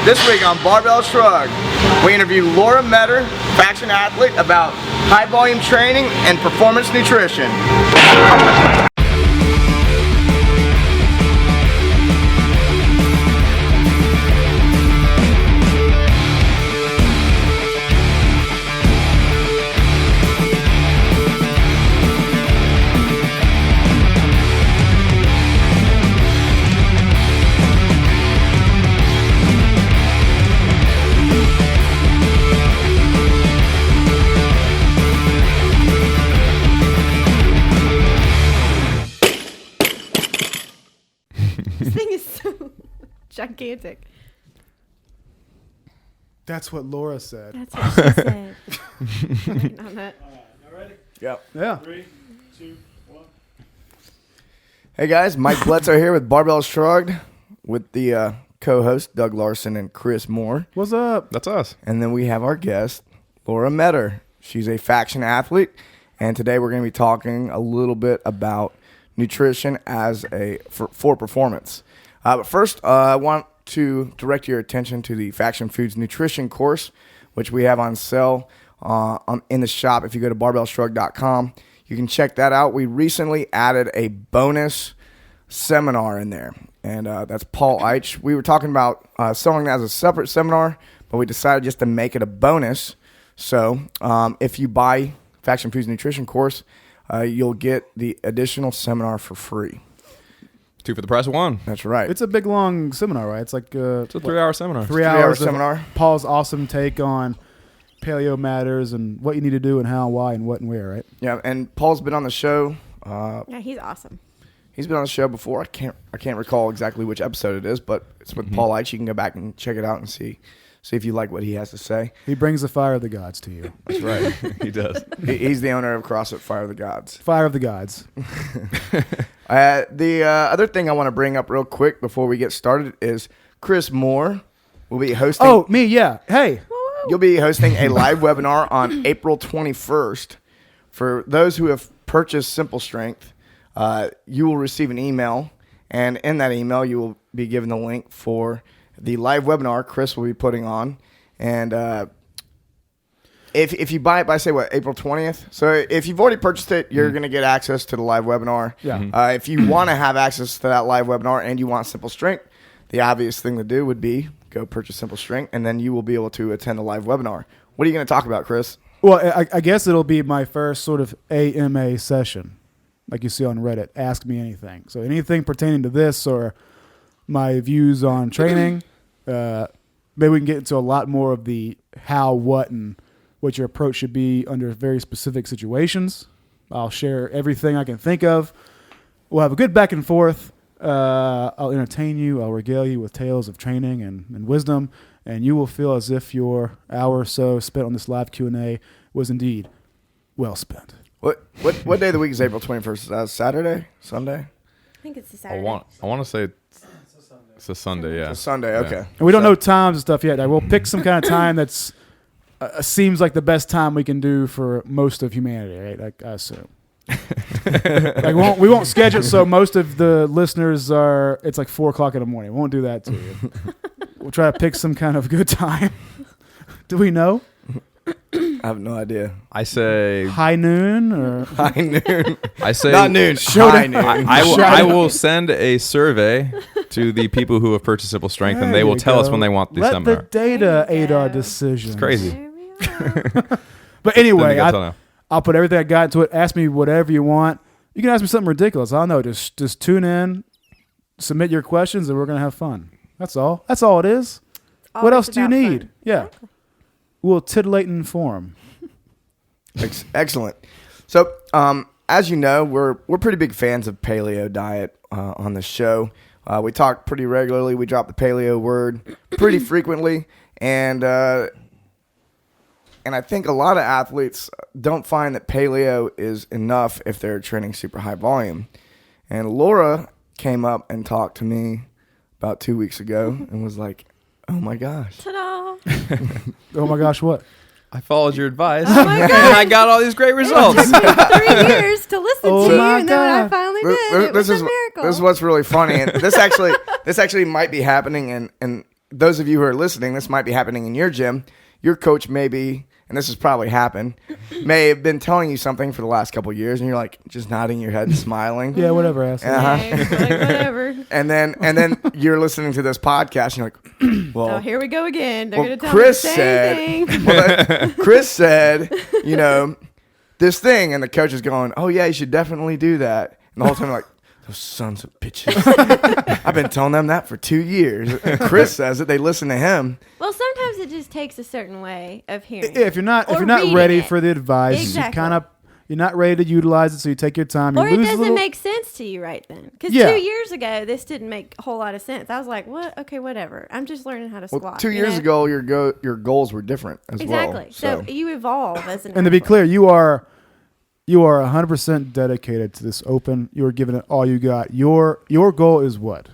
This week on Barbell Shrugged, we interview Laura Meador, faction athlete, about high volume training and performance nutrition. This thing is so gigantic. That's what Laura said. That's what she said. Waiting on that. All ready? Yep. Yeah. 3, 2, 1. Hey guys, Mike Bledsoe here with Barbell Shrugged with the co-host Doug Larson and Chris Moore. What's up? That's us. And then we have our guest, Laura Meador. She's a faction athlete, and today we're going to be talking a little bit about nutrition as for performance. But first, I want to direct your attention to the Faction Foods Nutrition course, which we have on sale in the shop. If you go to barbellshrugged.com, you can check that out. We recently added a bonus seminar in there, and that's Paul Eich. We were talking about selling that as a separate seminar, but we decided just to make it a bonus. So if you buy Faction Foods Nutrition course, you'll get the additional seminar for free. 2 for the price of 1. That's right. It's a big, long seminar, right? It's like It's a 3-hour seminar. 3 3-hour hours seminar. of Paul's awesome take on paleo matters and what you need to do and how, why, and what and where, right? Yeah, and Paul's been on the show. Yeah, he's awesome. He's been on the show before. I can't recall exactly which episode it is, but it's with Paul Eich. You can go back and check it out and see if you like what he has to say. He brings the fire of the gods to you. That's right. He does. He's the owner of CrossFit Fire of the Gods. Fire of the gods. The other thing I want to bring up real quick before we get started is Chris Moore will be hosting. Oh, me, yeah. Hey. You'll be hosting a live webinar on April 21st. For those who have purchased Simple Strength, you will receive an email, and in that email you will be given the link for the live webinar Chris will be putting on. And if you buy it by, say, April 20th? So if you've already purchased it, you're going to get access to the live webinar. Yeah. If you want to have access to that live webinar and you want Simple Strength, the obvious thing to do would be go purchase Simple Strength, and then you will be able to attend the live webinar. What are you going to talk about, Chris? Well, I guess it'll be my first sort of AMA session, like you see on Reddit, Ask Me Anything. So anything pertaining to this or my views on training, maybe we can get into a lot more of the how, what, and what your approach should be under very specific situations. I'll share everything I can think of. We'll have a good back and forth. I'll entertain you. I'll regale you with tales of training and wisdom, and you will feel as if your hour or so spent on this live Q&A was indeed well spent. What day of the week is April 21st? Is that Saturday? Sunday? I think it's a I Saturday. want to say it's a Sunday, yeah. It's Sunday, okay. Yeah. And we don't know times and stuff yet. We'll pick some kind of time that's seems like the best time we can do for most of humanity, right? Like, I assume. Like we won't schedule it so most of the listeners it's like 4:00 in the morning. We won't do that to you. We'll try to pick some kind of good time. Do we know? I have no idea. I say High noon or High noon. I say Not noon. High noon. I will send a survey to the people who have purchased Simple Strength, and There they will you tell us go. when they want the Let seminar. the data There you aid our go. decisions. It's crazy. There we are. But anyway, Didn't get to know. I'll put everything I got into it. Ask me whatever you want. You can ask me something ridiculous. I don't know. Just tune in, submit your questions, and we're going to have fun. That's all. That's all it is. All What it's else do you about need? fun. Yeah. We'll titillate and inform. Excellent. So, as you know, we're pretty big fans of paleo diet on the show. We talk pretty regularly. We drop the paleo word pretty frequently, and I think a lot of athletes don't find that paleo is enough if they're training super high volume. And Laura came up and talked to me about 2 weeks ago and was like, "Oh my gosh." Ta-da! Oh my gosh, what? I followed your advice, Oh my and God. I got all these great results. It took me 3 years to listen Oh to you, my and then when I God. finally did, it was a miracle. This is what's really funny, and this actually might be happening in those of you who are listening, this might be happening in your gym. Your coach may be, and this has probably happened, may have been telling you something for the last couple of years, and you're like just nodding your head and smiling. Yeah, whatever, asshole. Okay, like, whatever. And then you're listening to this podcast, and you're like, well, Oh, here we go again. They're well, going to tell Chris me the said, same thing. Chris said, this thing, and the coach is going, oh yeah, you should definitely do that. And the whole time, I'm like, those sons of bitches. I've been telling them that for 2 years. Chris says it. They listen to him. Well, sometimes it just takes a certain way of hearing. If you're not Or ready reading it. for the advice, Exactly. you're not ready to utilize it, so you take your time. You Or it lose a doesn't little, make sense to you right then. Because Yeah. 2 years ago, this didn't make a whole lot of sense. I was like, what? Okay, whatever. I'm just learning how to Well, squat. 2 years ago, your goals were different as Exactly. well. So you evolve as an And to be athlete. clear, you are 100% dedicated to this open. You are giving it all you got. Your goal is what?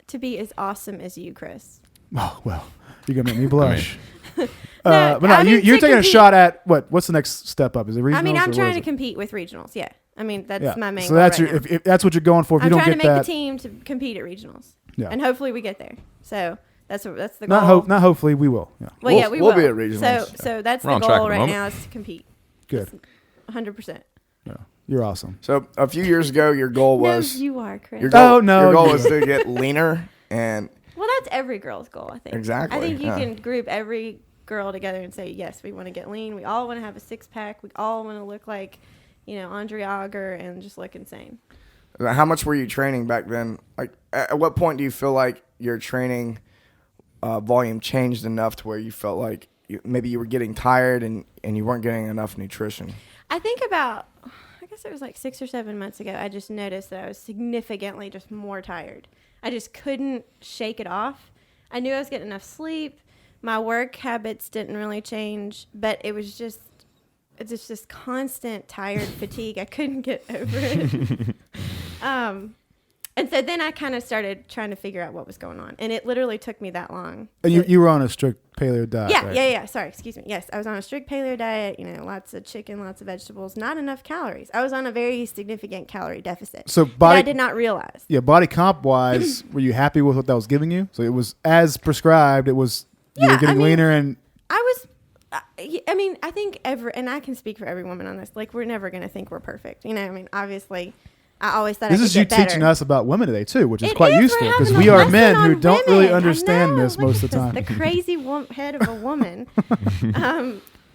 To be as awesome as you, Chris. Oh well, you're gonna make me blush. No, But no, I mean, you're to taking a compete- shot at what? What's the next step up? Is it regionals? I mean, or I'm what trying is to it? compete with regionals. Yeah. I mean, that's Yeah. my main So goal that's right your, now. if that's what you're going for. If I'm you don't trying get to make that, the team to compete at regionals. Yeah. And hopefully we get there. So that's the goal. not hopefully we will. Yeah, Well, yeah, we we'll will. be at regionals. So that's We're the on track at goal the right moment. now is to compete. good. 100%. Yeah, you're awesome. So a few years ago, your goal was No, you are, Chris. your goal, Oh, no, your goal you- was to get leaner, and Well, that's every girl's goal, I think. Exactly, I think you yeah. can group every girl together and say, yes, we want to get lean. We all want to have a six-pack. We all want to look like, Andre Auger and just look insane. how much were you training back then? Like, at what point do you feel like your training volume changed enough to where you felt like maybe you were getting tired and you weren't getting enough nutrition? I guess it was like 6 or 7 months ago, I just noticed that I was significantly just more tired. I just couldn't shake it off. I knew I was getting enough sleep. My work habits didn't really change, but it's just this constant tired fatigue. I couldn't get over it. And so then I kind of started trying to figure out what was going on. And it literally took me that long. And you were on a strict paleo diet. Yeah, right? yeah. Sorry, excuse me. Yes, I was on a strict paleo diet, lots of chicken, lots of vegetables, not enough calories. I was on a very significant calorie deficit. So that body, I did not realize. yeah, body comp wise, were you happy with what that was giving you? So it was as prescribed. It was you were Yeah, getting I mean, leaner and I think and I can speak for every woman on this. Like, we're never going to think we're perfect. Obviously, I always thought this I could is you get better. teaching us about women today too, which is It quite is. We're useful because having we a are lesson men who on don't really women. I understand know. this Look most of the at time. this, the crazy head of a woman.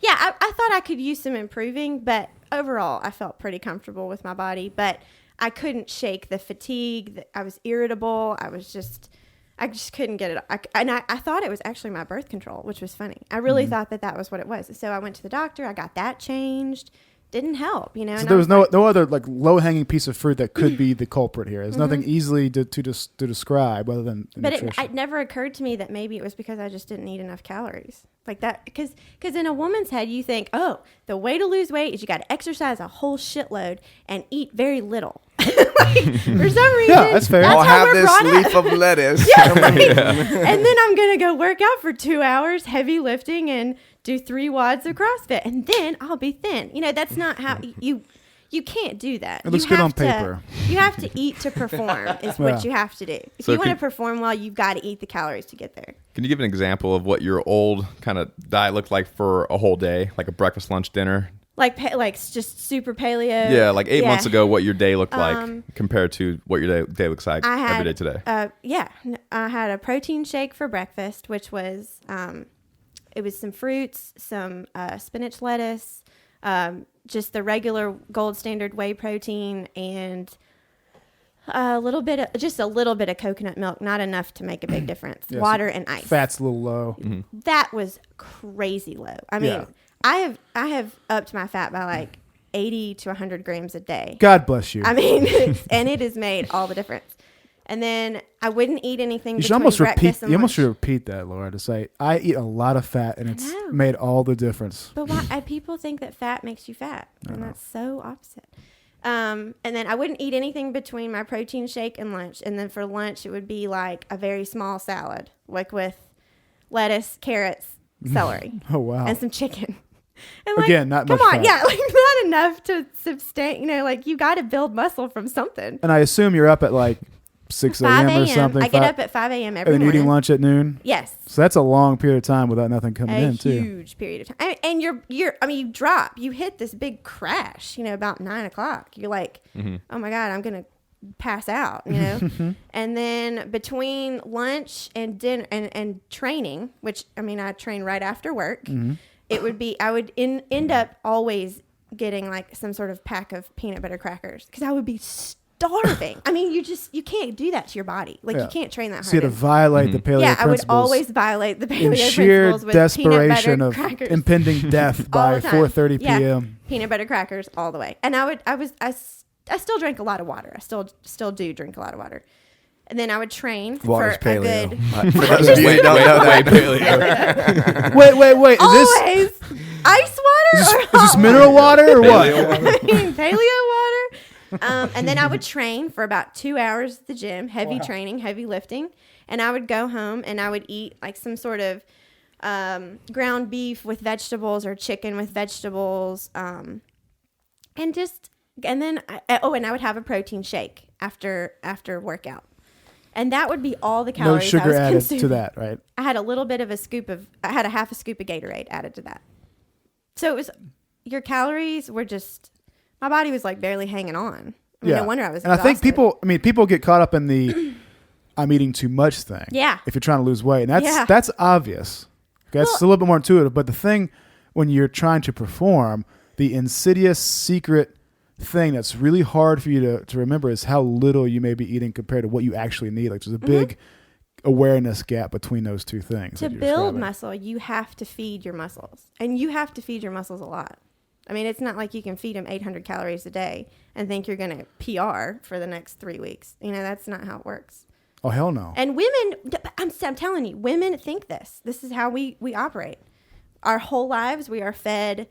Yeah, I thought I could use some improving, but overall, I felt pretty comfortable with my body. But I couldn't shake the fatigue. I was irritable. I just couldn't get it. I thought it was actually my birth control, which was funny. I really thought that was what it was. So I went to the doctor. I got that changed. Didn't help, So and there was I like, no other like low hanging piece of fruit that could be the culprit here. There's nothing easily to describe other than But nutrition. it never occurred to me that maybe it was because I just didn't eat enough calories. Like that, because in a woman's head, you think, oh, the way to lose weight is you got to exercise a whole shitload and eat very little. For some reason, that's fair. I'll how have we're this brought up. leaf of lettuce. And then I'm going to go work out for 2 hours, heavy lifting, and do 3 wads of CrossFit. And then I'll be thin. That's not how you can't do that. It looks You good have on paper. You have to eat to perform is Yeah. what you have to do. If So you want to can- perform well, you've got to eat the calories to get there. Can you give an example of what your old kind of diet looked like for a whole day, like a breakfast, lunch, dinner? Like just super paleo. Yeah, like 8 months ago, what your day looked like Um, compared to what your day looks like I had every day today. I had a protein shake for breakfast, which was it was some fruits, some spinach lettuce, just the regular gold standard whey protein, and a little bit of coconut milk, not enough to make a big difference. Yeah, Water and ice. Fat's a little low. That was crazy low. I mean, Yeah. I have upped my fat by like 80 to 100 grams a day. God bless you. I mean, and it has made all the difference. And then I wouldn't eat anything You should between almost repeat. breakfast and You almost lunch. should repeat that, Laura, to say I eat a lot of fat and it's know. made all the difference. But why people think that fat makes you fat, and that's so opposite. And then I wouldn't eat anything between my protein shake and lunch. And then for lunch, it would be like a very small salad, like with lettuce, carrots, celery, Oh wow. and some chicken. And like, Again, not come much on, fat. yeah, like not enough to sustain. Like you got to build muscle from something. And I assume you're up at like 6 5 a.m. or something. I get up at 5 a.m. every and then morning. eating lunch at noon. Yes. So that's a long period of time without nothing coming in, too. A huge period of time. And you drop. You hit this big crash, about 9 o'clock. You're like, oh, my God, I'm going to pass out, And then between lunch and dinner and training, which, I train right after work, it would be, I would end up always getting like some sort of pack of peanut butter crackers because I would be starving. You can't do that to your body. Like, you can't train that hard. So you had to violate the paleo principles. I would always violate the paleo in sheer principles with desperation peanut of butter crackers. impending death by 4:30 p.m. Peanut butter crackers all the way. And I still drank a lot of water. I still do drink a lot of water. And then I would train Water's for paleo. a good... For those of you who don't know that. paleo. Wait. Is Always ice water or is this hot mineral water or what? paleo water. And then I would train for about 2 hours at the gym, heavy training, heavy lifting. And I would go home and I would eat like some sort of ground beef with vegetables or chicken with vegetables. And then I would have a protein shake after workout. And that would be all the calories No sugar I was added consuming. to that, right? I had I had a half a scoop of Gatorade added to that. So it was, your calories were just, my body was like barely hanging on. No wonder I was And exhausted. I think people get caught up in the I'm eating too much thing. Yeah. If you're trying to lose weight. And that's obvious. Okay, that's a little bit more intuitive. But the thing when you're trying to perform, the insidious secret thing that's really hard for you to remember is how little you may be eating compared to what you actually need. Like, there's a big awareness gap between those two things. To build muscle, you have to feed your muscles. And you have to feed your muscles a lot. It's not like you can feed them 800 calories a day and think you're going to PR for the next 3 weeks. That's not how it works. Oh, hell no. And women, I'm telling you, women think this. This is how we operate. Our whole lives, we are fed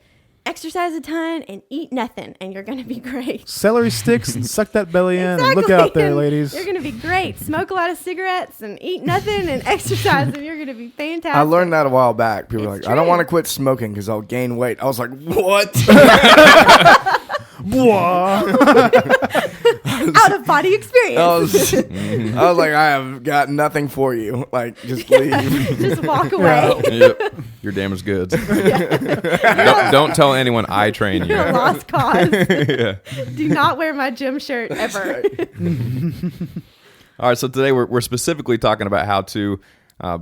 exercise a ton and eat nothing, and you're going to be great. Celery sticks and suck that belly in. Exactly. And look out there, And ladies. You're going to be great. Smoke a lot of cigarettes and eat nothing and exercise, and you're going to be fantastic. I learned that a while back. People were like, It's I don't true. want to quit smoking because I'll gain weight. I was like, what? Out of body experience. I was like, I have got nothing for you. Like, just leave. Just walk away. Yep. Your damaged goods. don't tell anyone I train you. You're a lost cause. Yeah. Do not wear my gym shirt ever. All right, so today we're specifically talking about how to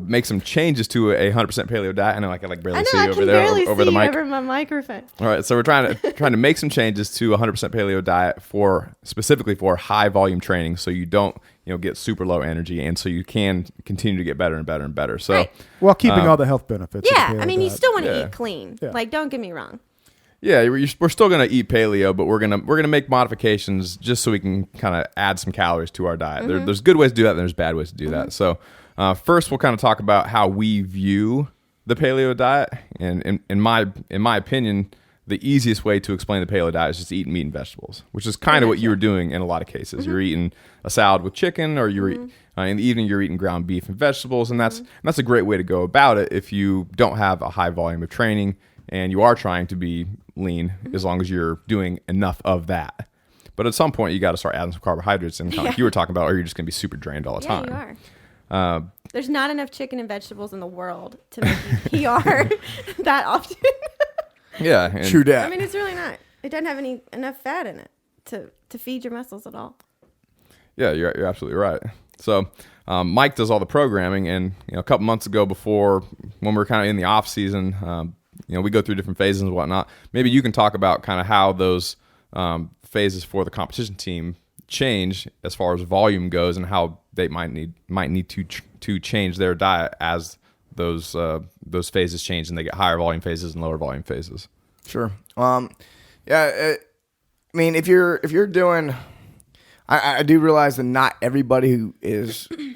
make some changes to a 100% paleo diet. I know I can barely see you over there over the mic. Over my microphone. All right, so we're trying to make some changes to a 100% paleo diet specifically for high volume training, so you don't get super low energy, and so you can continue to get better and better and better. So Right. While keeping all the health benefits. Yeah, of the paleo you diet. still want to Yeah. eat clean. Yeah. Don't get me wrong. yeah, we're still gonna eat paleo, but we're gonna make modifications just so we can kind of add some calories to our diet. There's good ways to do that, and there's bad ways to do that. So first, we'll kind of talk about how we view the paleo diet, and in my opinion, the easiest way to explain the paleo diet is just eating meat and vegetables, which is kind of what you were doing in a lot of cases. You're eating a salad with chicken, or you're in the evening you're eating ground beef and vegetables, and that's a great way to go about it if you don't have a high volume of training and you are trying to be lean, as long as you're doing enough of that. But at some point, you got to start adding some carbohydrates, and like you were talking about, or you're just going to be super drained all the time. Yeah, you are. There's not enough chicken and vegetables in the world to make you PR that often. Yeah, and True that. It's really not. It doesn't have enough fat in it to feed your muscles at all. Yeah, you're absolutely right. So Mike does all the programming, and a couple months ago, before when we were kind of in the off season, we go through different phases and whatnot. Maybe you can talk about kind of how those phases for the competition team change as far as volume goes, and how they might need to change their diet as those phases change, and they get higher volume phases and lower volume phases. Sure. If you're doing, I do realize that not everybody who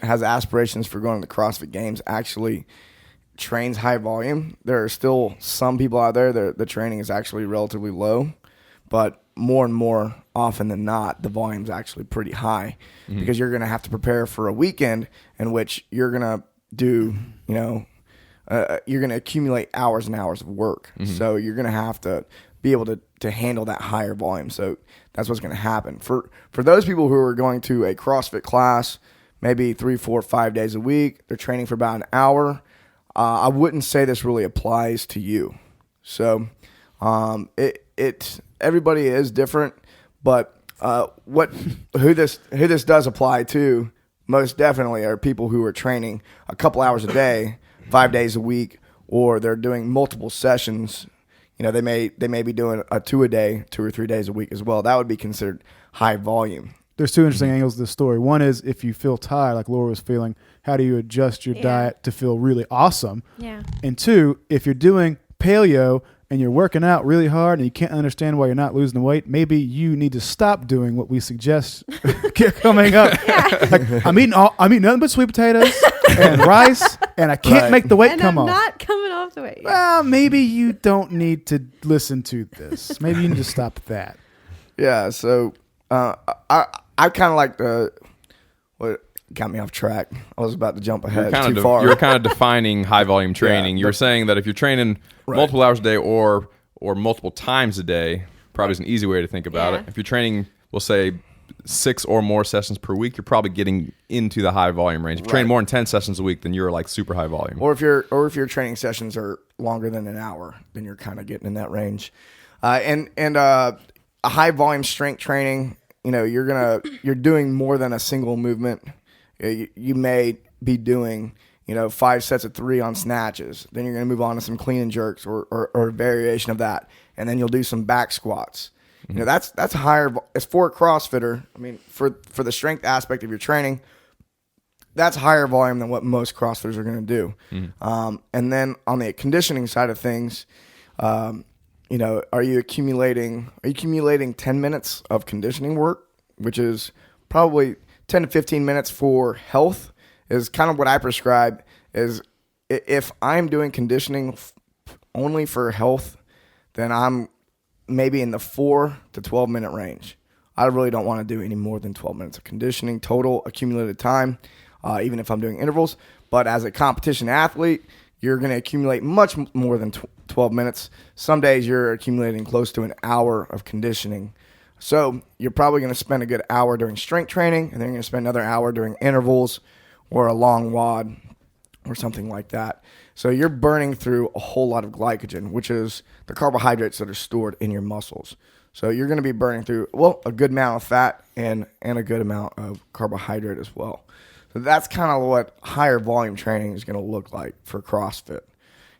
has aspirations for going to the CrossFit Games actually trains high volume. There are still some people out there that the training is actually relatively low, but more and more often than not, the volume's actually pretty high, because you're going to have to prepare for a weekend in which you're going to do, you're going to accumulate hours and hours of work. So you're going to have to be able to handle that higher volume. So that's what's going to happen. For those people who are going to a CrossFit class, maybe 3, 4, 5 days a week, they're training for about an hour, I wouldn't say this really applies to you. So everybody is different, but who this does apply to most definitely are people who are training a couple hours a day, 5 days a week, or they're doing multiple sessions. You know, they may be doing a 2 a day, 2 or 3 days a week as well. That would be considered high volume. There's two interesting angles to this story. One is if you feel tired, like Laura was feeling, how do you adjust your diet to feel really awesome? Yeah. And two, if you're doing paleo and you're working out really hard and you can't understand why you're not losing the weight, maybe you need to stop doing what we suggest coming up. Yeah. Like, I'm eating nothing but sweet potatoes and rice, and I can't make the weight And come I'm off. not coming off the weight. Well, maybe you don't need to listen to this. Maybe you need to stop that. Yeah, so I kind of like what got me off track. I was about to jump ahead too far. You're kind of defining high volume training. You were saying that if you're training multiple hours a day or multiple times a day, probably is an easy way to think about it. If you're training, we'll say 6 or more sessions per week, you're probably getting into the high volume range. If you train more than 10 sessions a week, then you're like super high volume. Or if your training sessions are longer than an hour, then you're kind of getting in that range. And a high volume strength training, you know, you're doing more than a single movement. You may be doing, 5 sets of 3 on snatches. Then you're going to move on to some clean and jerks or a variation of that. And then you'll do some back squats. Mm-hmm. That's higher. As for a CrossFitter, I mean, for the strength aspect of your training, that's higher volume than what most CrossFitters are going to do. Mm-hmm. And then on the conditioning side of things, are you accumulating 10 minutes of conditioning work, which is probably 10 to 15 minutes for health is kind of what I prescribe. Is if I'm doing conditioning only for health, then I'm maybe in the 4 to 12 minute range. I really don't want to do any more than 12 minutes of conditioning total accumulated time, even if I'm doing intervals. But as a competition athlete, you're going to accumulate much more than 12 minutes. Some days you're accumulating close to an hour of conditioning. So you're probably going to spend a good hour during strength training, and then you're going to spend another hour during intervals or a long WOD or something like that. So you're burning through a whole lot of glycogen, which is the carbohydrates that are stored in your muscles. So you're going to be burning through, a good amount of fat and a good amount of carbohydrate as well. So that's kind of what higher volume training is going to look like for CrossFit.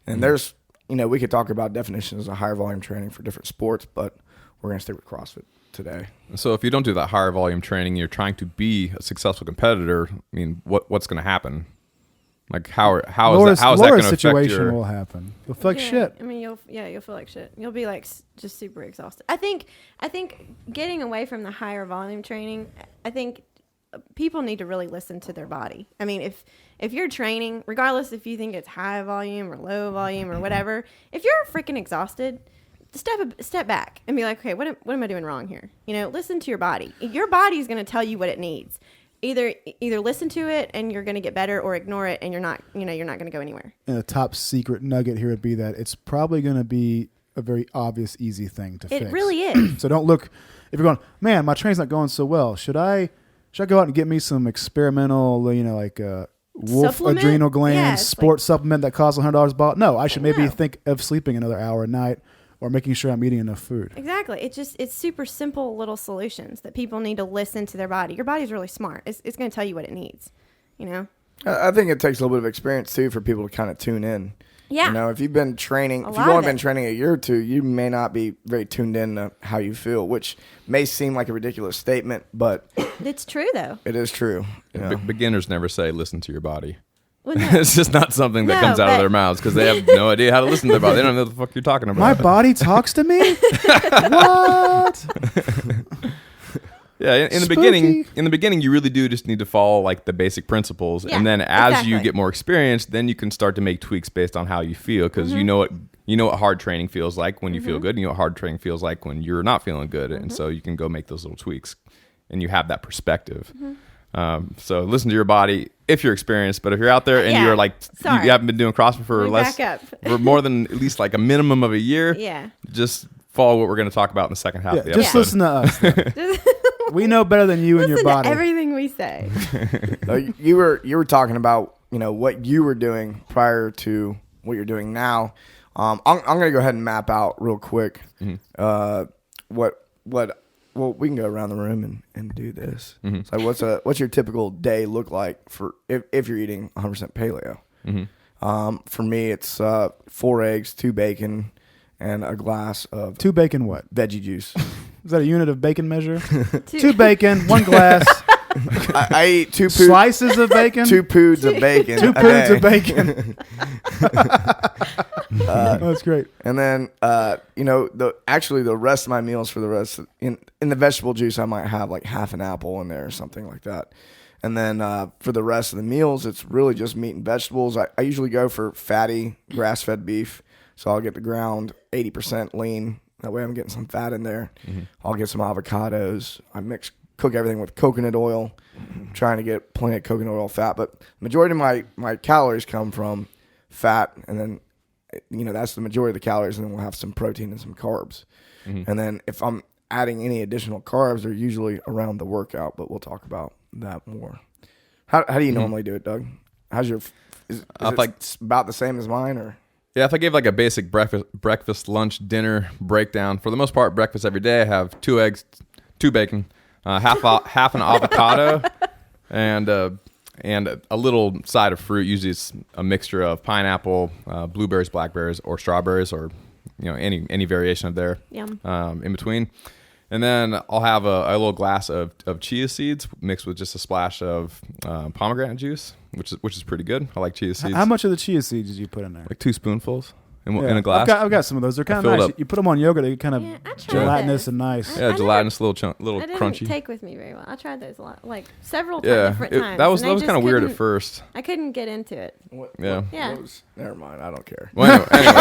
And there's, we could talk about definitions of higher volume training for different sports, but we're going to stick with CrossFit today. So if you don't do that higher volume training, you're trying to be a successful competitor. I mean, what's going to happen? Like how is that going to affect situation will happen. You'll feel like shit. I mean, you'll feel like shit. You'll be like just super exhausted. I think getting away from the higher volume training, I think people need to really listen to their body. I mean, if you're training, regardless if you think it's high volume or low volume or whatever, if you're freaking exhausted, step back and be like, okay, what am I doing wrong here? Listen to your body. Your body's going to tell you what it needs. Either listen to it and you're going to get better, or ignore it and you're not going to go anywhere. And the top secret nugget here would be that it's probably going to be a very obvious, easy thing to fix. It really is. So don't look, if you're going, man, my training's not going so well. Should I go out and get me some experimental, like wolf supplement? adrenal glands, Yeah, sports supplement that costs $100 a bottle? No, I should maybe think of sleeping another hour a night, or making sure I'm eating enough food. Exactly. It's super simple little solutions that people need to listen to their body. Your body's really smart. It's going to tell you what it needs, I think it takes a little bit of experience too for people to kind of tune in. Yeah. If you've been training, if you've only been training a year or two, you may not be very tuned in to how you feel, which may seem like a ridiculous statement, but it's true though. It is true. Beginners never say listen to your body. Well, no. It's just not something that comes out of their mouths because they have no idea how to listen to their body. They don't know what the fuck you're talking about. My body talks to me? What? Yeah, in the beginning, you really do just need to follow like the basic principles, and then as you get more experience, then you can start to make tweaks based on how you feel, because you know what hard training feels like when you feel good, and you know what hard training feels like when you're not feeling good, and so you can go make those little tweaks, and you have that perspective. So listen to your body if you're experienced, but if you're out there and you're like you haven't been doing CrossFit for for more than at least like a minimum of a year, just follow what we're going to talk about in the second half of the just episode. listen to us. then. We know better than you and your Listen body. to everything we say. You were talking about what you were doing prior to what you're doing now. I'm gonna go ahead and map out real quick. Well, we can go around the room and do this. So what's your typical day look like for if you're eating 100% paleo? For me, it's 4 eggs, 2 bacon, and a glass of 2 bacon what? veggie juice. Is that a unit of bacon measure? 2 bacon, 1 glass. I eat 2 Slices of bacon? 2 poods of bacon. 2 a poods day. of bacon. That's great. And then, the rest of my meals for the rest in the vegetable juice, I might have like half an apple in there or something like that. And then for the rest of the meals, it's really just meat and vegetables. I usually go for fatty grass-fed beef, so I'll get the ground 80% lean. That way, I'm getting some fat in there. I'll get some avocados. I cook everything with coconut oil, trying to get plenty of coconut oil fat. But the majority of my calories come from fat, and then that's the majority of the calories, and then we'll have some protein and some carbs. And then if I'm adding any additional carbs, they're usually around the workout, but we'll talk about that more. How do you normally do it, Doug? How's your is it like about the same as mine, or? Yeah, if I gave like a basic breakfast, lunch, dinner breakdown, for the most part, breakfast every day, I have 2 eggs, 2 bacon, half an avocado, and a little side of fruit. Usually it's a mixture of pineapple, blueberries, blackberries, or strawberries, or any variation of there. Yum. In between. And then I'll have a little glass of chia seeds mixed with just a splash of pomegranate juice, which is pretty good. I like chia seeds. How much of the chia seeds did you put in there? Like 2 spoonfuls in a glass. I've got some of those. They're kind of nice. up. You put them on yogurt, they're kind of Yeah, I tried gelatinous those. and nice. Yeah, I gelatinous, little I didn't crunchy. take with me very well. I tried those a lot, like several Yeah, different times. that was and I kind of just weird at couldn't- first. I couldn't get into it. Yeah. Yeah. Never mind. I don't care. Well, anyway,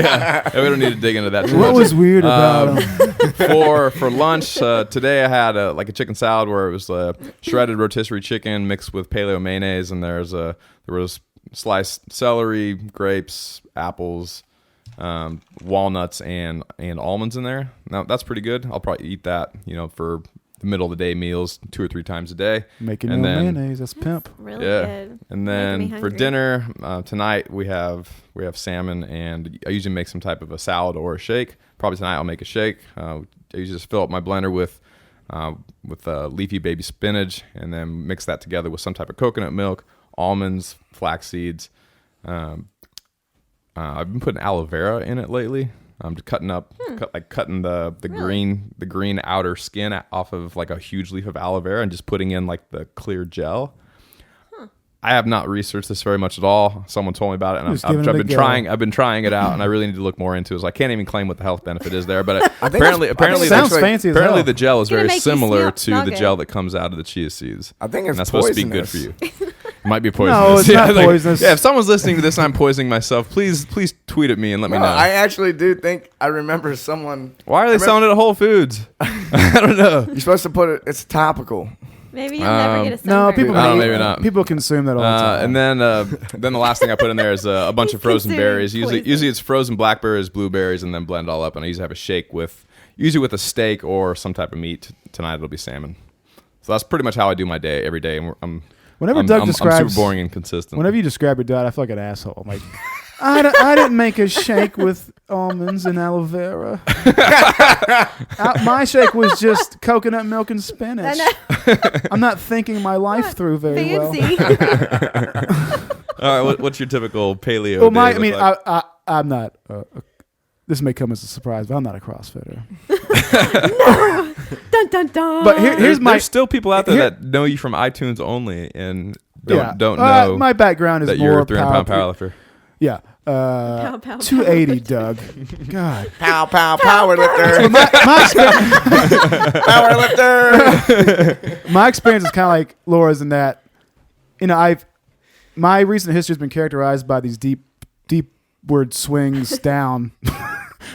yeah, we don't need to dig into that too What much. was weird about them? For lunch today, I had a chicken salad where it was shredded rotisserie chicken mixed with paleo mayonnaise, and there was sliced celery, grapes, apples, walnuts, and almonds in there. Now that's pretty good. I'll probably eat that for the middle of the day meals 2 or 3 times a day. Making And your then- mayonnaise, that's pimp. Really Yeah, good. and Making me then for hungry. dinner tonight we have salmon, and I usually make some type of a salad or a shake. Probably tonight I'll make a shake. I usually just fill up my blender with leafy baby spinach, and then mix that together with some type of coconut milk, almonds, flax seeds. I've been putting aloe vera in it lately. I'm just cutting the green outer skin off of like a huge leaf of aloe vera and just putting in like the clear gel. I have not researched this very much at all. Someone told me about it, and Just giving it a go. I've been trying it out, and I really need to look more into it. So I can't even claim what the health benefit is there, but I think apparently, I think it sounds actually- fancy as apparently hell. the gel is It's gonna very make you similar smell to the good. gel that comes out of the chia seeds. I think it's And that's supposed to be good poisonous. for you. It might be poisonous. it's not like- poisonous. Yeah, if someone's listening to this and I'm poisoning myself, please tweet at me and let me No, know. I actually do think I remember someone. Why are they selling it at Whole Foods? I don't know. You're supposed to put it. It's topical. Maybe you'll never get a sunburn. No, people. I don't know, maybe not. People consume that all the time. And then the last thing I put in there is a bunch of frozen Considering berries. poison. Usually it's frozen blackberries, blueberries, and then blend it all up. And I usually have a shake with a steak or some type of meat. Tonight it'll be salmon. So that's pretty much how I do my day every day. And Whenever Doug I'm describes, super boring and consistent. whenever you describe your diet, I feel like an asshole. I'm like, I didn't make a shake with almonds and aloe vera. My shake was just coconut milk and spinach. I'm not thinking my life through very well. Fancy. All right, what's your typical paleo? Well, day look like? I'm not. This may come as a surprise, but I'm not a CrossFitter. Dun dun dun. But here's my. There's still people out there here- that know you from iTunes only and Yeah. don't know My background is that more you're a 300-pound power. powerlifter. Yeah. Pow, pow, 280, pow. Doug. God. Pow pow power lifter. my, exper- Power lifter. my experience is kind of like Laura's in that, my recent history has been characterized by these deepward swings down of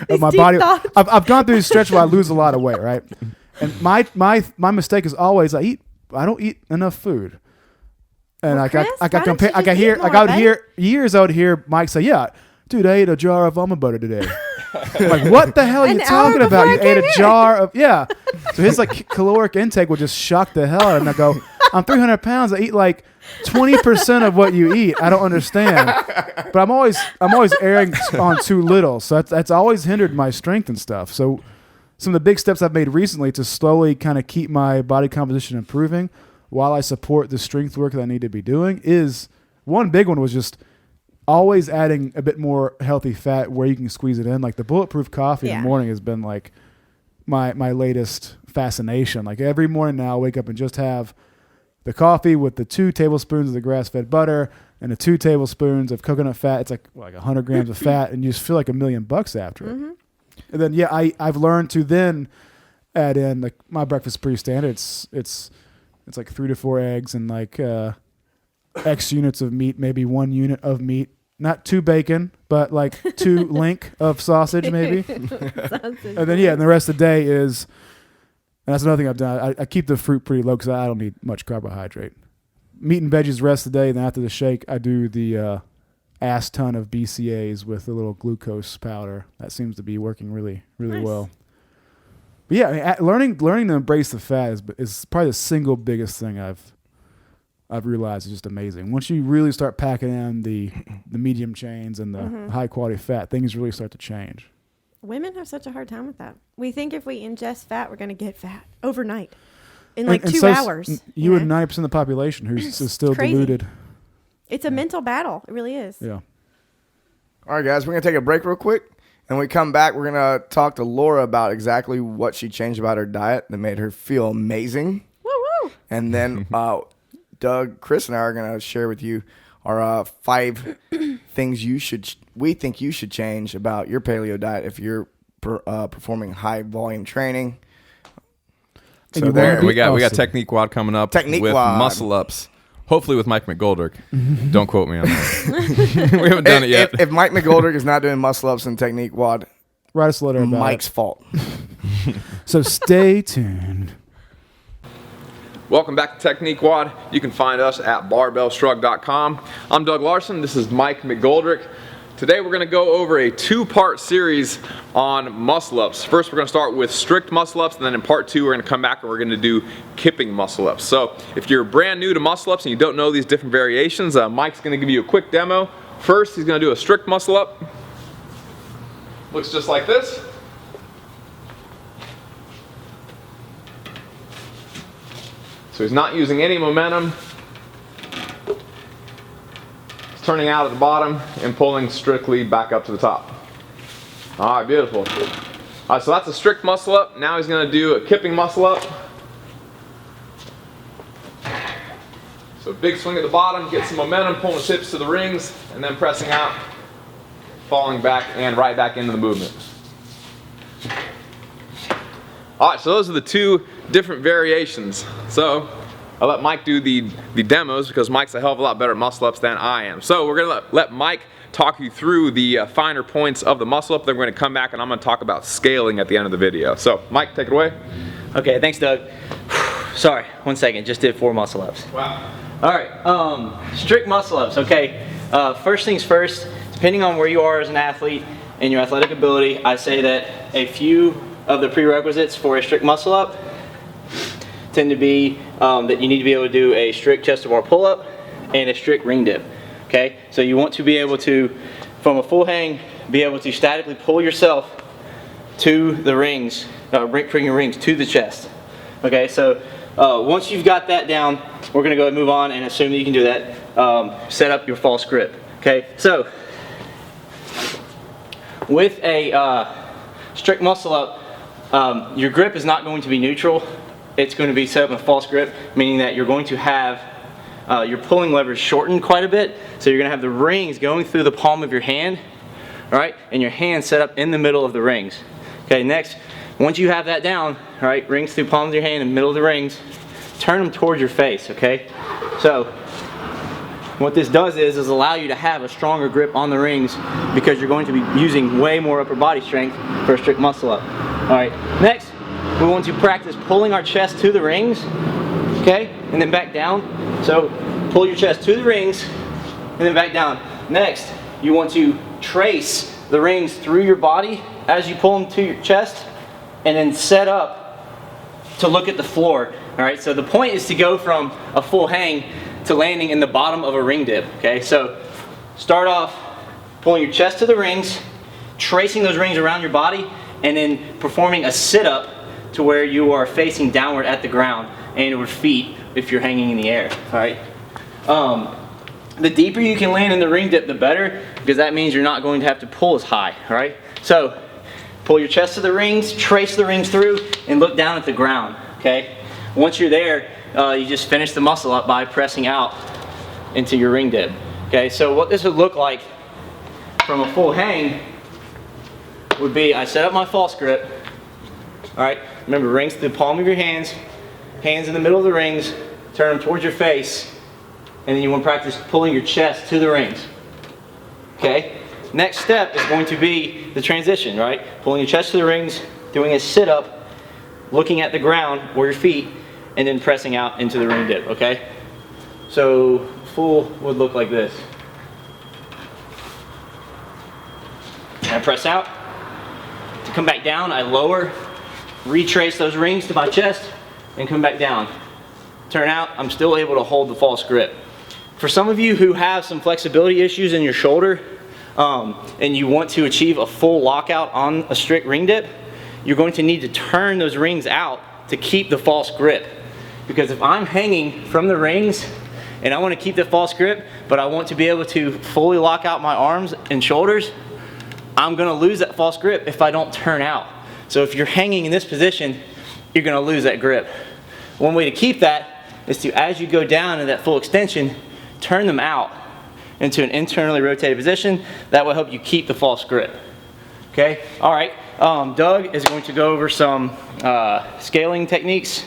These my deep body. thoughts. I've gone through a stretch where I lose a lot of weight, right? And my mistake is always I don't eat enough food. And Well, I Chris, why don't you just eat more, I would hear Mike say, yeah, dude, I ate a jar of almond butter today. I'm like, what the hell are you An hour talking about? You before I ate a came in. jar of, yeah. So his like caloric intake will just shock the hell out of him. I go, I'm 300 pounds. I eat like 20% of what you eat. I don't understand. But I'm always erring on too little. So that's always hindered my strength and stuff. So some of the big steps I've made recently to slowly kind of keep my body composition improving while I support the strength work that I need to be doing is, one big one was just always adding a bit more healthy fat where you can squeeze it in. Like the bulletproof coffee in the morning has been like my latest fascination. Like every morning now I wake up and just have the coffee with the 2 tablespoons of the grass-fed butter and the 2 tablespoons of coconut fat. It's like 100 grams of fat, and you just feel like $1 million after it. And then I've learned to then add in, like, my breakfast is pretty standard. It's like 3 to 4 eggs and like X units of meat, maybe 1 unit of meat. Not 2 bacon, but like 2 link of sausage maybe. And then and the rest of the day is, and that's another thing I've done. I keep the fruit pretty low because I don't need much carbohydrate. Meat and veggies the rest of the day. Then after the shake, I do the ass ton of BCAAs with a little glucose powder. That seems to be working really well. But yeah, I mean, learning to embrace the fat is probably the single biggest thing I've realized is just amazing. Once you really start packing in the medium chains and the high quality fat, things really start to change. Women have such a hard time with that. We think if we ingest fat, we're going to get fat overnight in like 2 hours. You and 90% of the population who's still crazy. deluded. It's a mental battle. It really is. Yeah. All right, guys, we're going to take a break real quick. And when we come back, we're going to talk to Laura about exactly what she changed about her diet that made her feel amazing. Woo woo. And then Doug, Chris, and I are going to share with you our 5 things we think you should change about your paleo diet if you're performing high volume training. And So there we got Technique Wad coming up Technique with Wad. muscle ups. Hopefully with Mike McGoldrick. Don't quote me on that. We haven't done it yet. If Mike McGoldrick is not doing muscle ups and technique wad, Write us a letter about Mike's it. fault. So stay tuned. Welcome back to Technique Wad. You can find us at barbellshrugged.com. I'm Doug Larson. This is Mike McGoldrick. Today we're going to go over a 2-part series on muscle ups. First we're going to start with strict muscle ups, and then in part 2 we're going to come back and we're going to do kipping muscle ups. So if you're brand new to muscle ups and you don't know these different variations, Mike's going to give you a quick demo. First he's going to do a strict muscle up. Looks just like this. So he's not using any momentum. He's turning out at the bottom and pulling strictly back up to the top. All right, beautiful. All right, so that's a strict muscle up. Now he's going to do a kipping muscle up. So big swing at the bottom, get some momentum, pulling his hips to the rings, and then pressing out, falling back and right back into the movement. All right, so those are the 2 different variations. So I'll let Mike do the demos because Mike's a hell of a lot better at muscle ups than I am. So we're gonna let Mike talk you through the finer points of the muscle up. Then we're gonna come back and I'm gonna talk about scaling at the end of the video. So Mike, take it away. Okay, thanks Doug. Sorry, 1 second, just did 4 muscle ups. Wow. All right, strict muscle ups, okay. First things first, depending on where you are as an athlete and your athletic ability, I say that a few of the prerequisites for a strict muscle up tend to be that you need to be able to do a strict chest to bar pull up and a strict ring dip. Okay, so you want to be able to, from a full hang, be able to statically pull yourself to the rings, bring your rings to the chest. Okay, so once you've got that down, we're going to go ahead and move on and assume that you can do that. Set up your false grip. Okay, so with a strict muscle up, your grip is not going to be neutral. It's going to be set up in a false grip, meaning that you're going to have your pulling levers shortened quite a bit. So you're going to have the rings going through the palm of your hand, all right, and your hand set up in the middle of the rings. Okay, next, once you have that down, all right, rings through palm of your hand in the middle of the rings, turn them towards your face, okay? So what this does is allow you to have a stronger grip on the rings because you're going to be using way more upper body strength for a strict muscle up. All right, next, we want to practice pulling our chest to the rings, okay, and then back down. So pull your chest to the rings and then back down. Next, you want to trace the rings through your body as you pull them to your chest, and then set up to look at the floor. All right, so the point is to go from a full hang to landing in the bottom of a ring dip. Okay, so start off pulling your chest to the rings, tracing those rings around your body, and then performing a sit-up to where you are facing downward at the ground and your feet if you're hanging in the air. All right. The deeper you can land in the ring dip, the better, because that means you're not going to have to pull as high. All right. So pull your chest to the rings, trace the rings through, and look down at the ground. Okay. Once you're there, you just finish the muscle up by pressing out into your ring dip. Okay. So what this would look like from a full hang would be, I set up my false grip. All right. Remember, rings to the palm of your hands, hands in the middle of the rings, turn them towards your face, and then you want to practice pulling your chest to the rings. Okay? Next step is going to be the transition, right? Pulling your chest to the rings, doing a sit-up, looking at the ground or your feet, and then pressing out into the ring dip, okay? So full would look like this. I press out. To come back down, I lower, retrace those rings to my chest, and come back down. Turn out, I'm still able to hold the false grip. For some of you who have some flexibility issues in your shoulder, and you want to achieve a full lockout on a strict ring dip, you're going to need to turn those rings out to keep the false grip. Because if I'm hanging from the rings and I want to keep the false grip, but I want to be able to fully lock out my arms and shoulders, I'm going to lose that false grip if I don't turn out. So if you're hanging in this position, you're going to lose that grip. One way to keep that is to, as you go down in that full extension, turn them out into an internally rotated position. That will help you keep the false grip. Okay? All right. Doug is going to go over some scaling techniques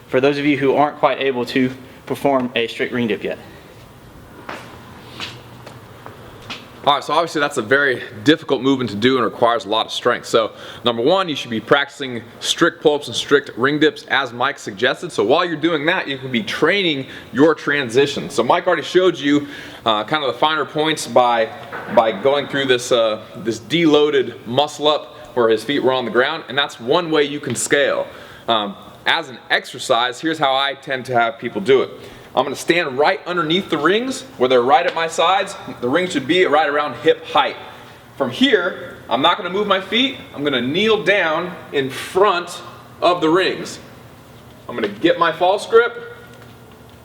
for those of you who aren't quite able to perform a strict ring dip yet. All right, so obviously that's a very difficult movement to do and requires a lot of strength. So number one, you should be practicing strict pull-ups and strict ring dips as Mike suggested. So while you're doing that, you can be training your transition. So Mike already showed you kind of the finer points by going through this, this deloaded muscle up where his feet were on the ground, and that's one way you can scale. As an exercise, here's how I tend to have people do it. I'm going to stand right underneath the rings where they're right at my sides. The rings should be right around hip height. From here, I'm not going to move my feet. I'm going to kneel down in front of the rings. I'm going to get my false grip,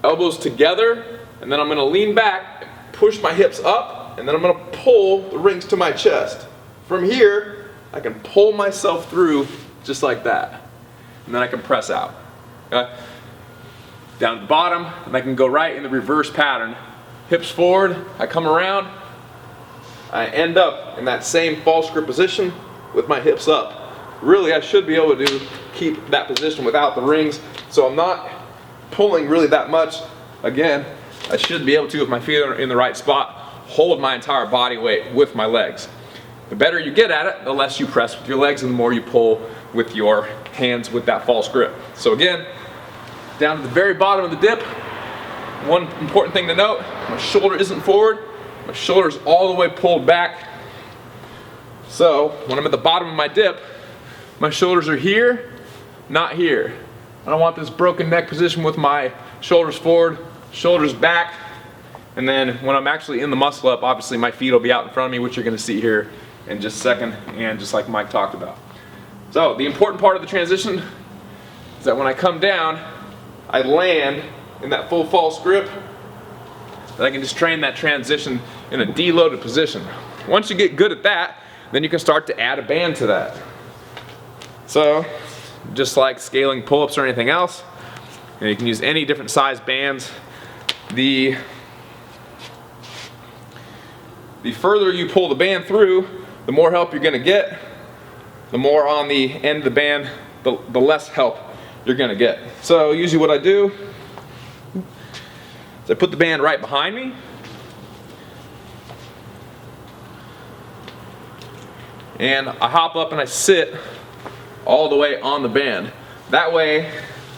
elbows together, and then I'm going to lean back, push my hips up, and then I'm going to pull the rings to my chest. From here, I can pull myself through just like that. And then I can press out. Okay? Down at the bottom, and I can go right in the reverse pattern. Hips forward, I come around, I end up in that same false grip position with my hips up. Really, I should be able to keep that position without the rings, so I'm not pulling really that much. Again, I should be able to, if my feet are in the right spot, hold my entire body weight with my legs. The better you get at it, the less you press with your legs and the more you pull with your hands with that false grip. So again, down to the very bottom of the dip, one important thing to note, my shoulder isn't forward, my shoulder's all the way pulled back. So when I'm at the bottom of my dip, my shoulders are here, not here. I don't want this broken neck position with my shoulders forward, shoulders back, and then when I'm actually in the muscle up, obviously my feet will be out in front of me, which you're gonna see here in just a second, and just like Mike talked about. So the important part of the transition is that when I come down, I land in that full false grip, and I can just train that transition in a deloaded position. Once you get good at that, then you can start to add a band to that. So, just like scaling pull-ups or anything else, you can use any different size bands. The further you pull the band through, the more help you're gonna get. The more on the end of the band, the less help you're gonna get. So usually what I do is I put the band right behind me, and I hop up and I sit all the way on the band. That way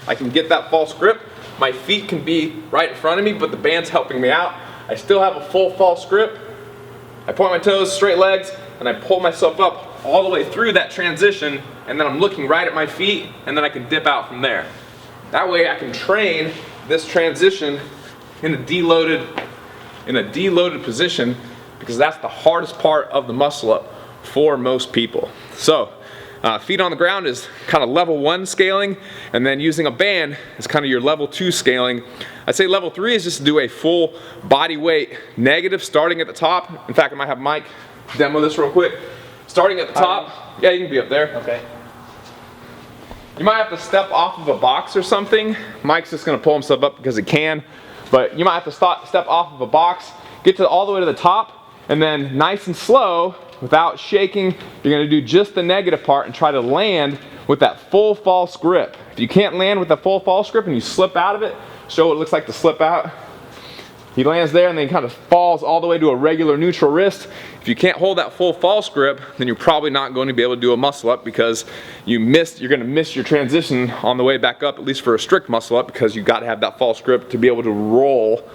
I can get that false grip. My feet can be right in front of me, but the band's helping me out. I still have a full false grip. I point my toes, straight legs, and I pull myself up all the way through that transition, and then I'm looking right at my feet, and then I can dip out from there. That way I can train this transition in a deloaded position, because that's the hardest part of the muscle up for most people. So feet on the ground is kind of level 1 scaling, and then using a band is kind of your level 2 scaling. I'd say level 3 is just to do a full body weight negative starting at the top. In fact, I might have Mike demo this real quick. Starting at the top, yeah, you can be up there. Okay. You might have to step off of a box or something. Mike's just gonna pull himself up because he can, but you might have to step off of a box, get to all the way to the top, and then nice and slow, without shaking, you're gonna do just the negative part and try to land with that full false grip. If you can't land with the full false grip and you slip out of it, show what it looks like to slip out. He lands there and then kind of falls all the way to a regular neutral wrist. If you can't hold that full false grip, then you're probably not going to be able to do a muscle up, because you're gonna miss your transition on the way back up, at least for a strict muscle up, because you gotta have that false grip to be able to roll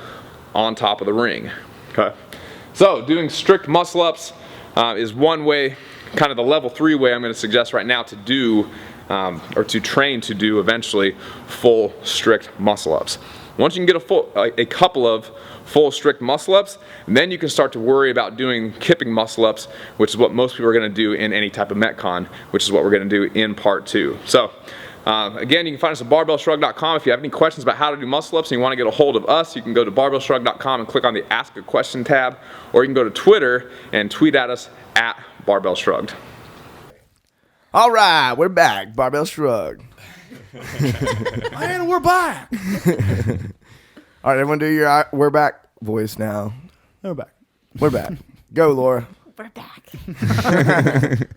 on top of the ring, okay? So doing strict muscle ups is one way, kind of the level 3 way I'm gonna suggest right now to do, or to train to do eventually full strict muscle ups. Once you can get a couple of full strict muscle ups, then you can start to worry about doing kipping muscle ups, which is what most people are going to do in any type of Metcon, which is what we're going to do in part 2. So again, you can find us at barbellshrugged.com. If you have any questions about how to do muscle ups and you want to get a hold of us, you can go to barbellshrugged.com and click on the Ask a Question tab, or you can go to Twitter and tweet at us at Barbell Shrugged. All right, we're back. Barbell Shrugged. And we're back. All right, everyone do your we're back voice now. We're back. We're back. Go, Laura. We're back.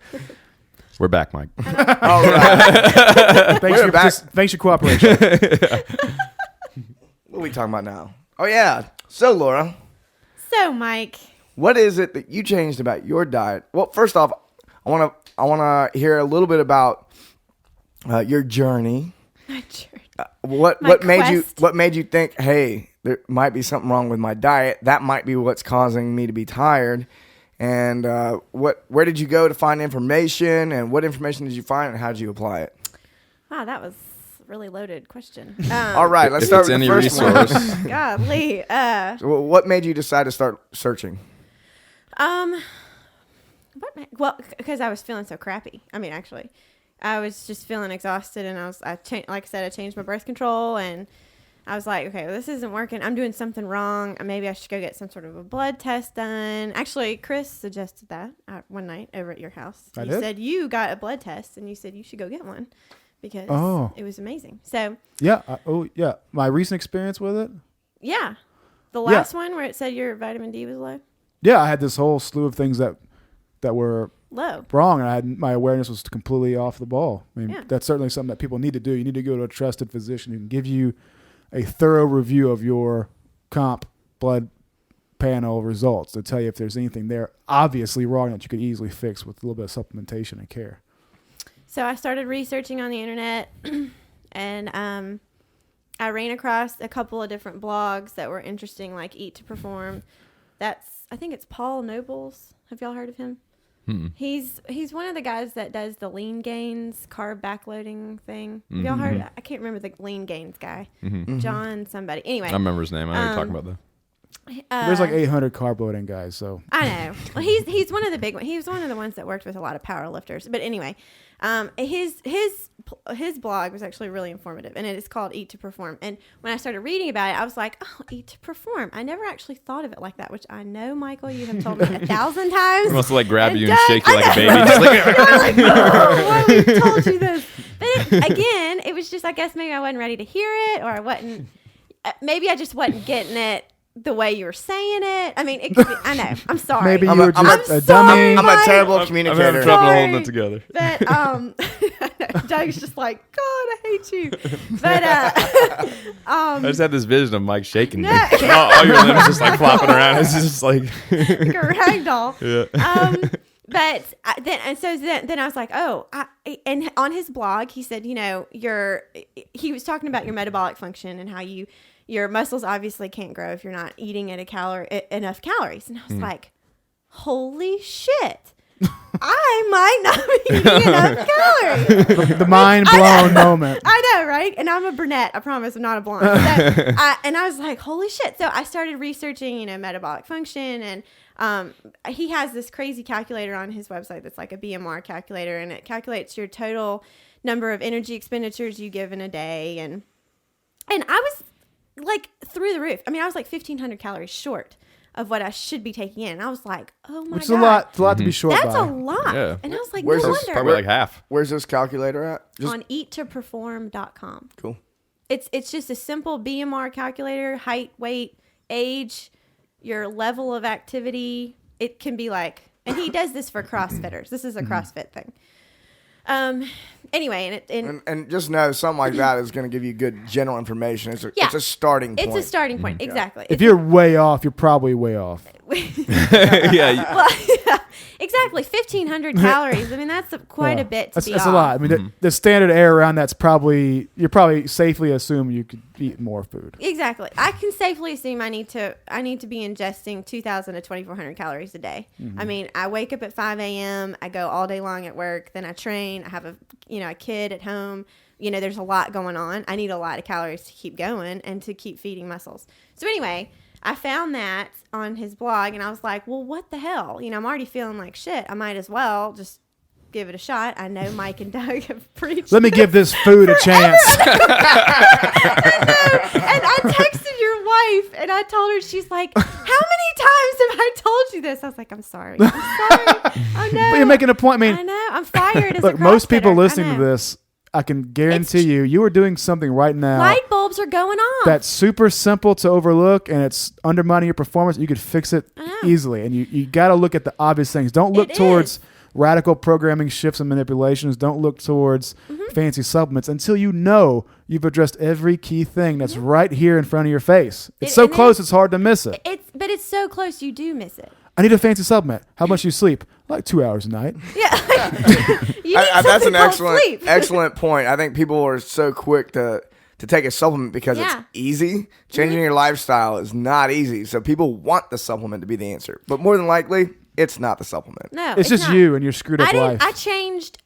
We're back, Mike. All right. Thanks for thanks your cooperation. What are we talking about now? Oh, yeah. So, Laura, So, Mike. what is it that you changed about your diet? Well, first off, I want to hear a little bit about your journey. My journey. What My made you think, hey, there might be something wrong with my diet? That might be what's causing me to be tired. And where did you go to find information? And what information did you find, and how did you apply it? Wow, that was a really loaded question. All right, let's start with the first one. Golly. So what made you decide to start searching? Well, because I was feeling so crappy. I mean, actually, I was just feeling exhausted, and like I said, I changed my birth control, and I was like, okay, well, this isn't working. I'm doing something wrong. Maybe I should go get some sort of a blood test done. Actually, Chris suggested that one night over at your house. He said you got a blood test, and you said you should go get one because it was amazing. So Yeah. My recent experience with it. yeah, the last one where it said your vitamin D was low. Yeah, I had this whole slew of things that were Low. wrong, and my awareness was completely off the ball. I mean, Yeah. that's certainly something that people need to do. You need to go to a trusted physician who can give you a thorough review of your comp blood panel results to tell you if there's anything there obviously wrong that you could easily fix with a little bit of supplementation and care. So I started researching on the internet, and I ran across a couple of different blogs that were interesting, like Eat to Perform. I think it's Paul Nobles. Have y'all heard of him? Mm-mm. He's one of the guys that does the lean gains carb backloading thing. Have y'all heard? I can't remember the lean gains guy. John somebody. Anyway, I remember his name. I know what you're talking about that. There's like 800 carb loading guys, so I know. Well, he's one of the big ones. He was one of the ones that worked with a lot of power lifters. But anyway, his blog was actually really informative, and it is called Eat to Perform. And when I started reading about it, I was like, oh, Eat to Perform. I never actually thought of it like that, which I know, Michael, you have told me 1,000 times. He must have like grab And you Doug, and shake you like a I baby. know. Just like, I'm like, oh, why we told you this? But again, it was just, I guess maybe I wasn't ready to hear it, or I wasn't. Maybe I just wasn't getting it the way you were saying it. I mean, it could be, I know. I'm sorry. maybe you I'm were a- I'm just a- a dummy. I'm a terrible I'm communicator. having trouble Sorry. holding it together. But Doug's just like, God, I hate you. But I just had this vision of Mike shaking me. No. All your limbs just like flopping around. It's just like like a rag doll. yeah. But then I was like, and on his blog, he said, he was talking about your metabolic function and how your muscles obviously can't grow if you're not eating at enough calories. And I was like, holy shit. I might not be eating enough calories. The mind blown moment. I know, right? And I'm a brunette. I promise I'm not a blonde. So, and I was like, holy shit. So I started researching, metabolic function. And he has this crazy calculator on his website that's like a BMR calculator. And it calculates your total number of energy expenditures you give in a day. And I was like through the roof. I mean, I was like 1,500 calories short of what I should be taking in. And I was like, oh my God. Which is a lot. It's a lot to be short That's by. a lot. Yeah. And I was like, Where's no this- wonder. Probably like half. Where's this calculator at? On eattoperform.com. Cool. It's just a simple BMR calculator, height, weight, age, your level of activity. It can be like, and he does this for CrossFitters. This is a CrossFit thing. Anyway, And just know something like that is going to give you good general information. It's a starting point. It's a starting point. Exactly. If you're way off, you're probably way off. Yeah. Well, yeah, exactly. 1,500 calories. I mean, that's quite a bit to be That's off. a lot. I mean, the standard error around that's you're probably safely assume you could eat more food. Exactly. I can safely assume I need to be ingesting 2,000 to 2,400 calories a day. I mean, I wake up at 5 a.m. I go all day long at work. Then I train. I have a kid at home. There's a lot going on. I need a lot of calories to keep going and to keep feeding muscles. So anyway, I found that on his blog and I was like, well, what the hell? I'm already feeling like shit. I might as well just give it a shot. I know Mike and Doug have preached. Let me give this food a chance. I know. And I texted your wife and I told her, she's like, how many times have I told you this? I was like, I'm sorry. I know. But you're making a point. I I mean, know. I'm fired as a look, most people CrossFitter. listening I to know. this, I can guarantee you are doing something right now Light bulbs are going off. that's super simple to overlook and it's undermining your performance. You could fix it I know. easily. And you got to look at the obvious things. Don't look It towards is. radical programming shifts and manipulations. Don't look towards fancy supplements until you've addressed every key thing that's right here in front of your face. It's so And close, it's hard to miss it. But it's so close you do miss it. I need a fancy supplement. How much you sleep? Like 2 hours a night. Yeah. You need That's something an called sleep. excellent point. I think people are so quick to take a supplement because Yeah. it's easy. Changing your lifestyle is not easy. So people want the supplement to be the answer. But more than likely, it's not the supplement. No, It's just not. you and your screwed up life. I changed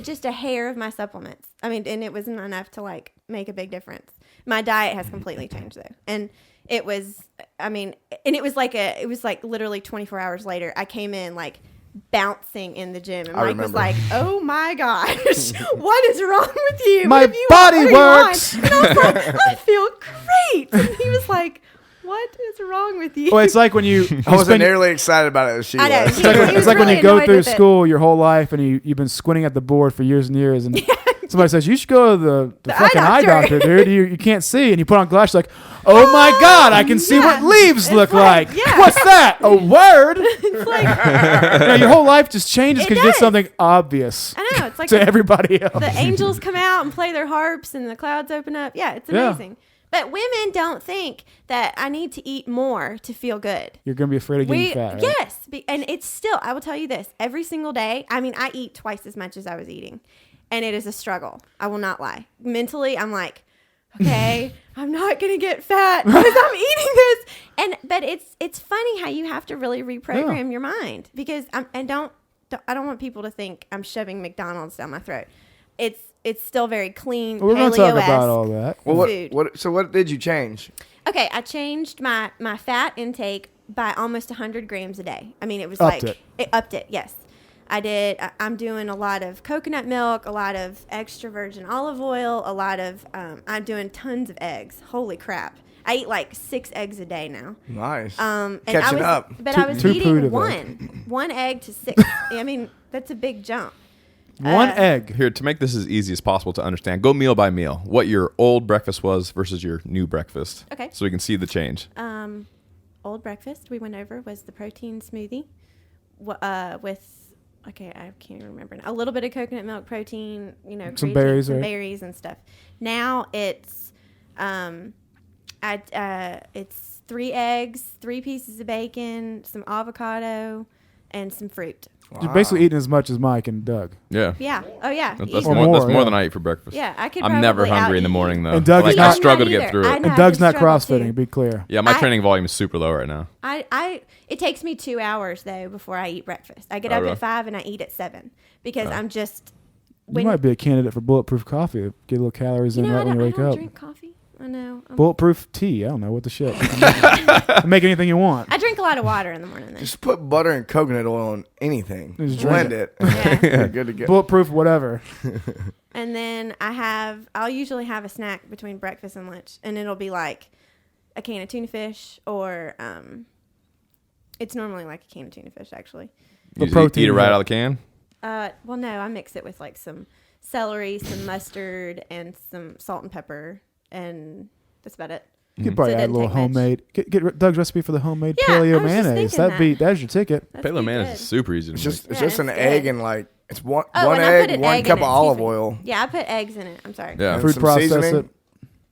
just a hair of my supplements. I mean, and it wasn't enough to like make a big difference. My diet has completely changed though, and it was. I mean, and it was like literally 24 hours later. I came in like bouncing in the gym, and I Mike was remember. like, "Oh my gosh, what is wrong with you? My What have you body what do you want?" works. And I was like, "I feel great," and he was like, "What is wrong with you?" Well, it's like when you I wasn't spend- nearly excited about it as she I know. was. He was it's like when really you go annoyed through with it. school your whole life and you've been squinting at the board for years and years and somebody says you should go to the fucking eye doctor, dude. You can't see, and you put on glasses like, oh my god, I can see what yeah. leaves It's look like, like. yeah. What's that? A word? It's like, Your whole life just changes It because you did does. something obvious I know. It's like to everybody else. the angels come out and play their harps and the clouds open up. Yeah, it's Yeah. amazing. But women don't think that I need to eat more to feel good. You're gonna be afraid of getting fat. Right? Yes, and it's still. I will tell you this: every single day. I mean, I eat twice as much as I was eating, and it is a struggle. I will not lie. Mentally, I'm like, okay, I'm not gonna get fat because I'm eating this. But it's funny how you have to really reprogram your mind because I don't want people to think I'm shoving McDonald's down my throat. It's still very clean. We're gonna talk paleo-esque about all that. Well, food. what did you change? Okay, I changed my fat intake by almost 100 grams a day. I mean, it was Upped like it upped it. Yes, I did. I'm doing a lot of coconut milk, a lot of extra virgin olive oil, a lot of. I'm doing tons of eggs. Holy crap! I eat like 6 eggs a day now. Nice. And Catching I was, up. But I was Two food eating of one egg to 6. I mean, that's a big jump. One egg. Here, to make this as easy as possible to understand, go meal by meal. What your old breakfast was versus your new breakfast. Okay. So we can see the change. Old breakfast we went over was the protein smoothie with I can't even remember now. A little bit of coconut milk, protein, Some creatine, berries, some right? berries and stuff. Now it's it's 3 eggs, 3 pieces of bacon, some avocado, and some fruit. You're basically eating as much as Mike and Doug. Yeah. Yeah. Oh yeah. That's Easily. more, more, yeah. than I eat for breakfast. Yeah, I could. I'm never probably hungry in the out-eat morning you. though. And Doug is like, not- I struggle to I'm not get through either. it. I know, And Doug's I not struggle CrossFitting, too. be clear. Yeah, my I- training volume is super low right now. It takes me 2 hours though before I eat breakfast. I get Oh, up really? at 5 and I eat at 7 because I'm just. You might be a candidate for bulletproof coffee. Get a little calories in I right when you wake don't up. drink coffee. I know. Bulletproof tea. I don't know what the shit. Make anything you want. I drink a lot of water in the morning. Then. Just put butter and coconut oil on anything. Just Blend drink it. Yeah. You're good to go. Bulletproof whatever. And then I'll usually have a snack between breakfast and lunch, and it'll be like a can of tuna fish, or it's normally like a can of tuna fish actually. The You protein eat it right is- out of the can. Well, no, I mix it with like some celery, some mustard, and some salt and pepper, and that's about it. You could probably So it add a little doesn't take much. homemade. Get Doug's recipe for the homemade Yeah, I paleo was just mayonnaise. thinking That's your ticket. That'd Paleo be mayonnaise good. is super easy to It's make. just it's Yeah, just an it's egg good. and like it's one Oh, one and I put egg, an one egg cup in of it, olive too. oil. Yeah, I put eggs in it. I'm sorry. Yeah. and Food some process seasoning. it.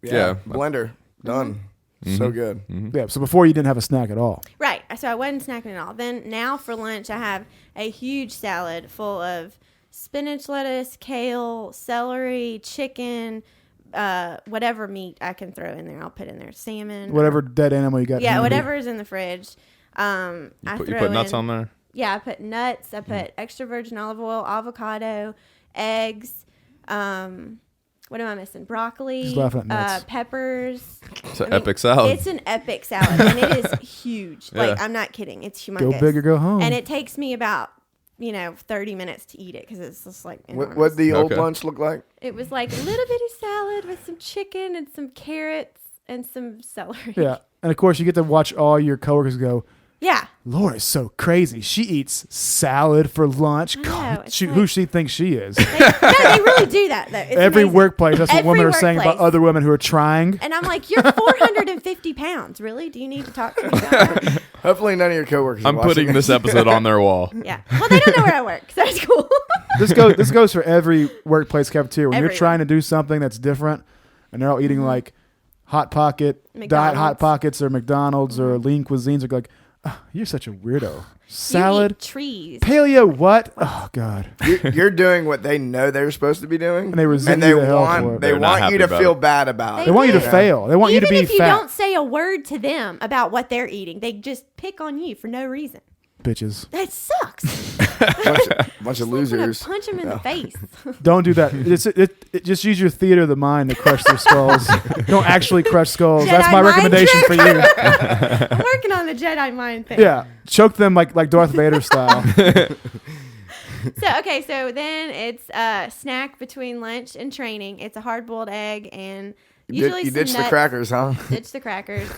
Yeah, Yeah. blender done. Mm-hmm. So good. Yeah. So before you didn't have a snack at all. Right. So I wasn't snacking at all. Then now for lunch, I have a huge salad full of spinach, lettuce, kale, celery, chicken, whatever meat I can throw in there. I'll put in there salmon. Whatever dead animal you got. Yeah, handy. whatever is in the fridge. You put nuts on there. Yeah, I put nuts. I put extra virgin olive oil, avocado, eggs. What am I missing? Broccoli. Just laughing at nuts. Peppers. It's an epic salad. It's an epic salad, and it is huge. Like, Yeah. I'm not kidding. It's Go humongous. big or go home. And it takes me about 30 minutes to eat it because it's just like enormous. What the old Okay. lunch look like? It was like a little bitty salad with some chicken and some carrots and some celery. Yeah. And of course, you get to watch all your coworkers go, Yeah. Laura's so crazy. She eats salad for lunch. I know, God, it's who like- she thinks she is. No, they really do that though. It's Every amazing. workplace, that's what Every women are saying about workplace. other women who are trying. And I'm like, you're 450 pounds. Really? Do you need to talk to me about that? Hopefully, none of your coworkers. I'm are watching putting this episode on their wall. Yeah. Well, they don't know where I work, so it's cool. This goes for every workplace cafeteria. When you're Everywhere. trying to do something that's different, and they're all eating like Hot Pocket, Diet Hot McDonald's. Pockets, or McDonald's, or lean cuisines, they're like, oh, you're such a weirdo. Salad, You eat trees. paleo, what? Oh God! You're doing what they know they're supposed to be doing, And they resent and they you to hell for want it. they They're not want you happy to about feel it. bad about They it. They want you to do. fail. They want Even you to be if you fat, don't say a word to them about what they're eating, they just pick on you for no reason. bitches. That sucks. bunch of I'm gonna losers. punch them in the face. Don't do that. It just use your theater of the mind to crush their skulls. Don't actually crush skulls. That's Jedi my mind recommendation for you. I'm working on the Jedi mind thing. Yeah, choke them like Darth Vader style. So then it's a snack between lunch and training. It's a hard-boiled egg and usually You some ditched the nuts. crackers, huh? Ditch the crackers.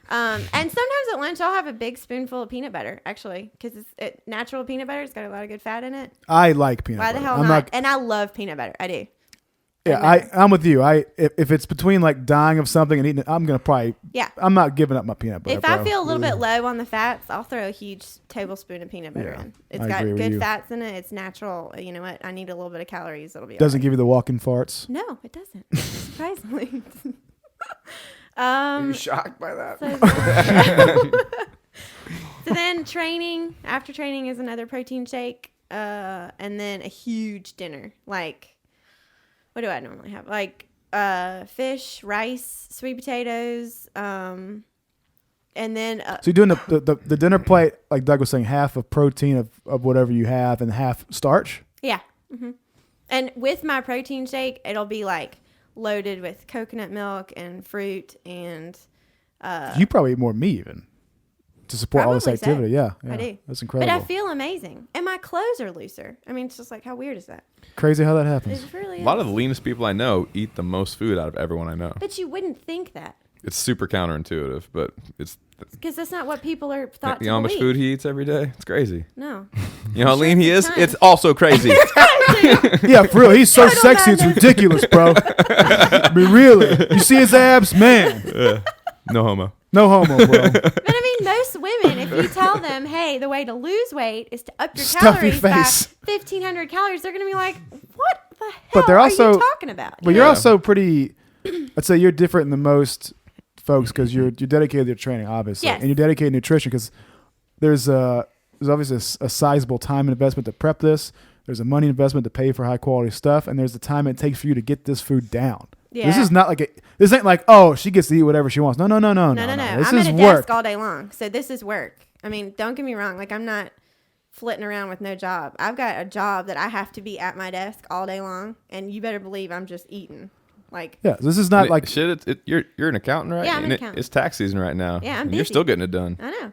And sometimes at lunch I'll have a big spoonful of peanut butter, actually, because it's natural peanut butter. It's got a lot of good fat in it. I like peanut Why butter. the hell I'm not? And I love peanut butter. I do. Yeah, I'm with you. If it's between like dying of something and eating it, I'm gonna probably. Yeah. I'm not giving up my peanut butter. If I bro. feel a little bit low on the fats, I'll throw a huge tablespoon of peanut butter Yeah, in. It's I got agree with good you. fats in it. It's natural. You know what? I need a little bit of calories. It'll be Doesn't all give you the walking farts. right. No, it doesn't. Surprisingly. Are you shocked by that? So then training. After training is another protein shake, and then a huge dinner. Like, what do I normally have? Like fish, rice, sweet potatoes, and then So you're doing the dinner plate, like Doug was saying, half of protein of whatever you have and half starch. yeah. And with my protein shake, it'll be like loaded with coconut milk and fruit and You probably eat more than me even to support all this Probably so. activity. Yeah, I do. That's incredible. But I feel amazing, and my clothes are looser. I mean, it's just like, how weird is that? Crazy how that happens. It really A lot is. of the leanest people I know eat the most food out of everyone I know. But you wouldn't think that, It's super counterintuitive, but it's because that's not what people are thought the to how much believe. food he eats every day. It's crazy. No. You know how Sure, lean he it's is? a ton. It's also crazy. Yeah, for real. He's so Total sexy, it's madness. ridiculous, bro. I mean, really. You see his abs? Man. No homo. No homo, bro. But I mean, most women, if you tell them, hey, the way to lose weight is to up your Stuff your calories by face. 1,500 calories, they're going to be like, what the hell But they're are also- you talking about? But you're also pretty, I'd say you're different than most folks because you're dedicated to your training, obviously. Yes. And you're dedicated to nutrition because there's there's obviously a sizable time investment to prep this. There's a money investment to pay for high quality stuff, and there's the time it takes for you to get this food down. Yeah. This is not like this ain't like, oh, she gets to eat whatever she wants. No. No. This I'm is at a work. desk all day long, so this is work. I mean, don't get me wrong. Like, I'm not flitting around with no job. I've got a job that I have to be at my desk all day long, and you better believe I'm just eating. Like, Yeah, this is not like shit. You're an accountant, right? Yeah, I'm an And accountant. It's tax season right now. Yeah, I'm and you're busy. still getting it done. I know.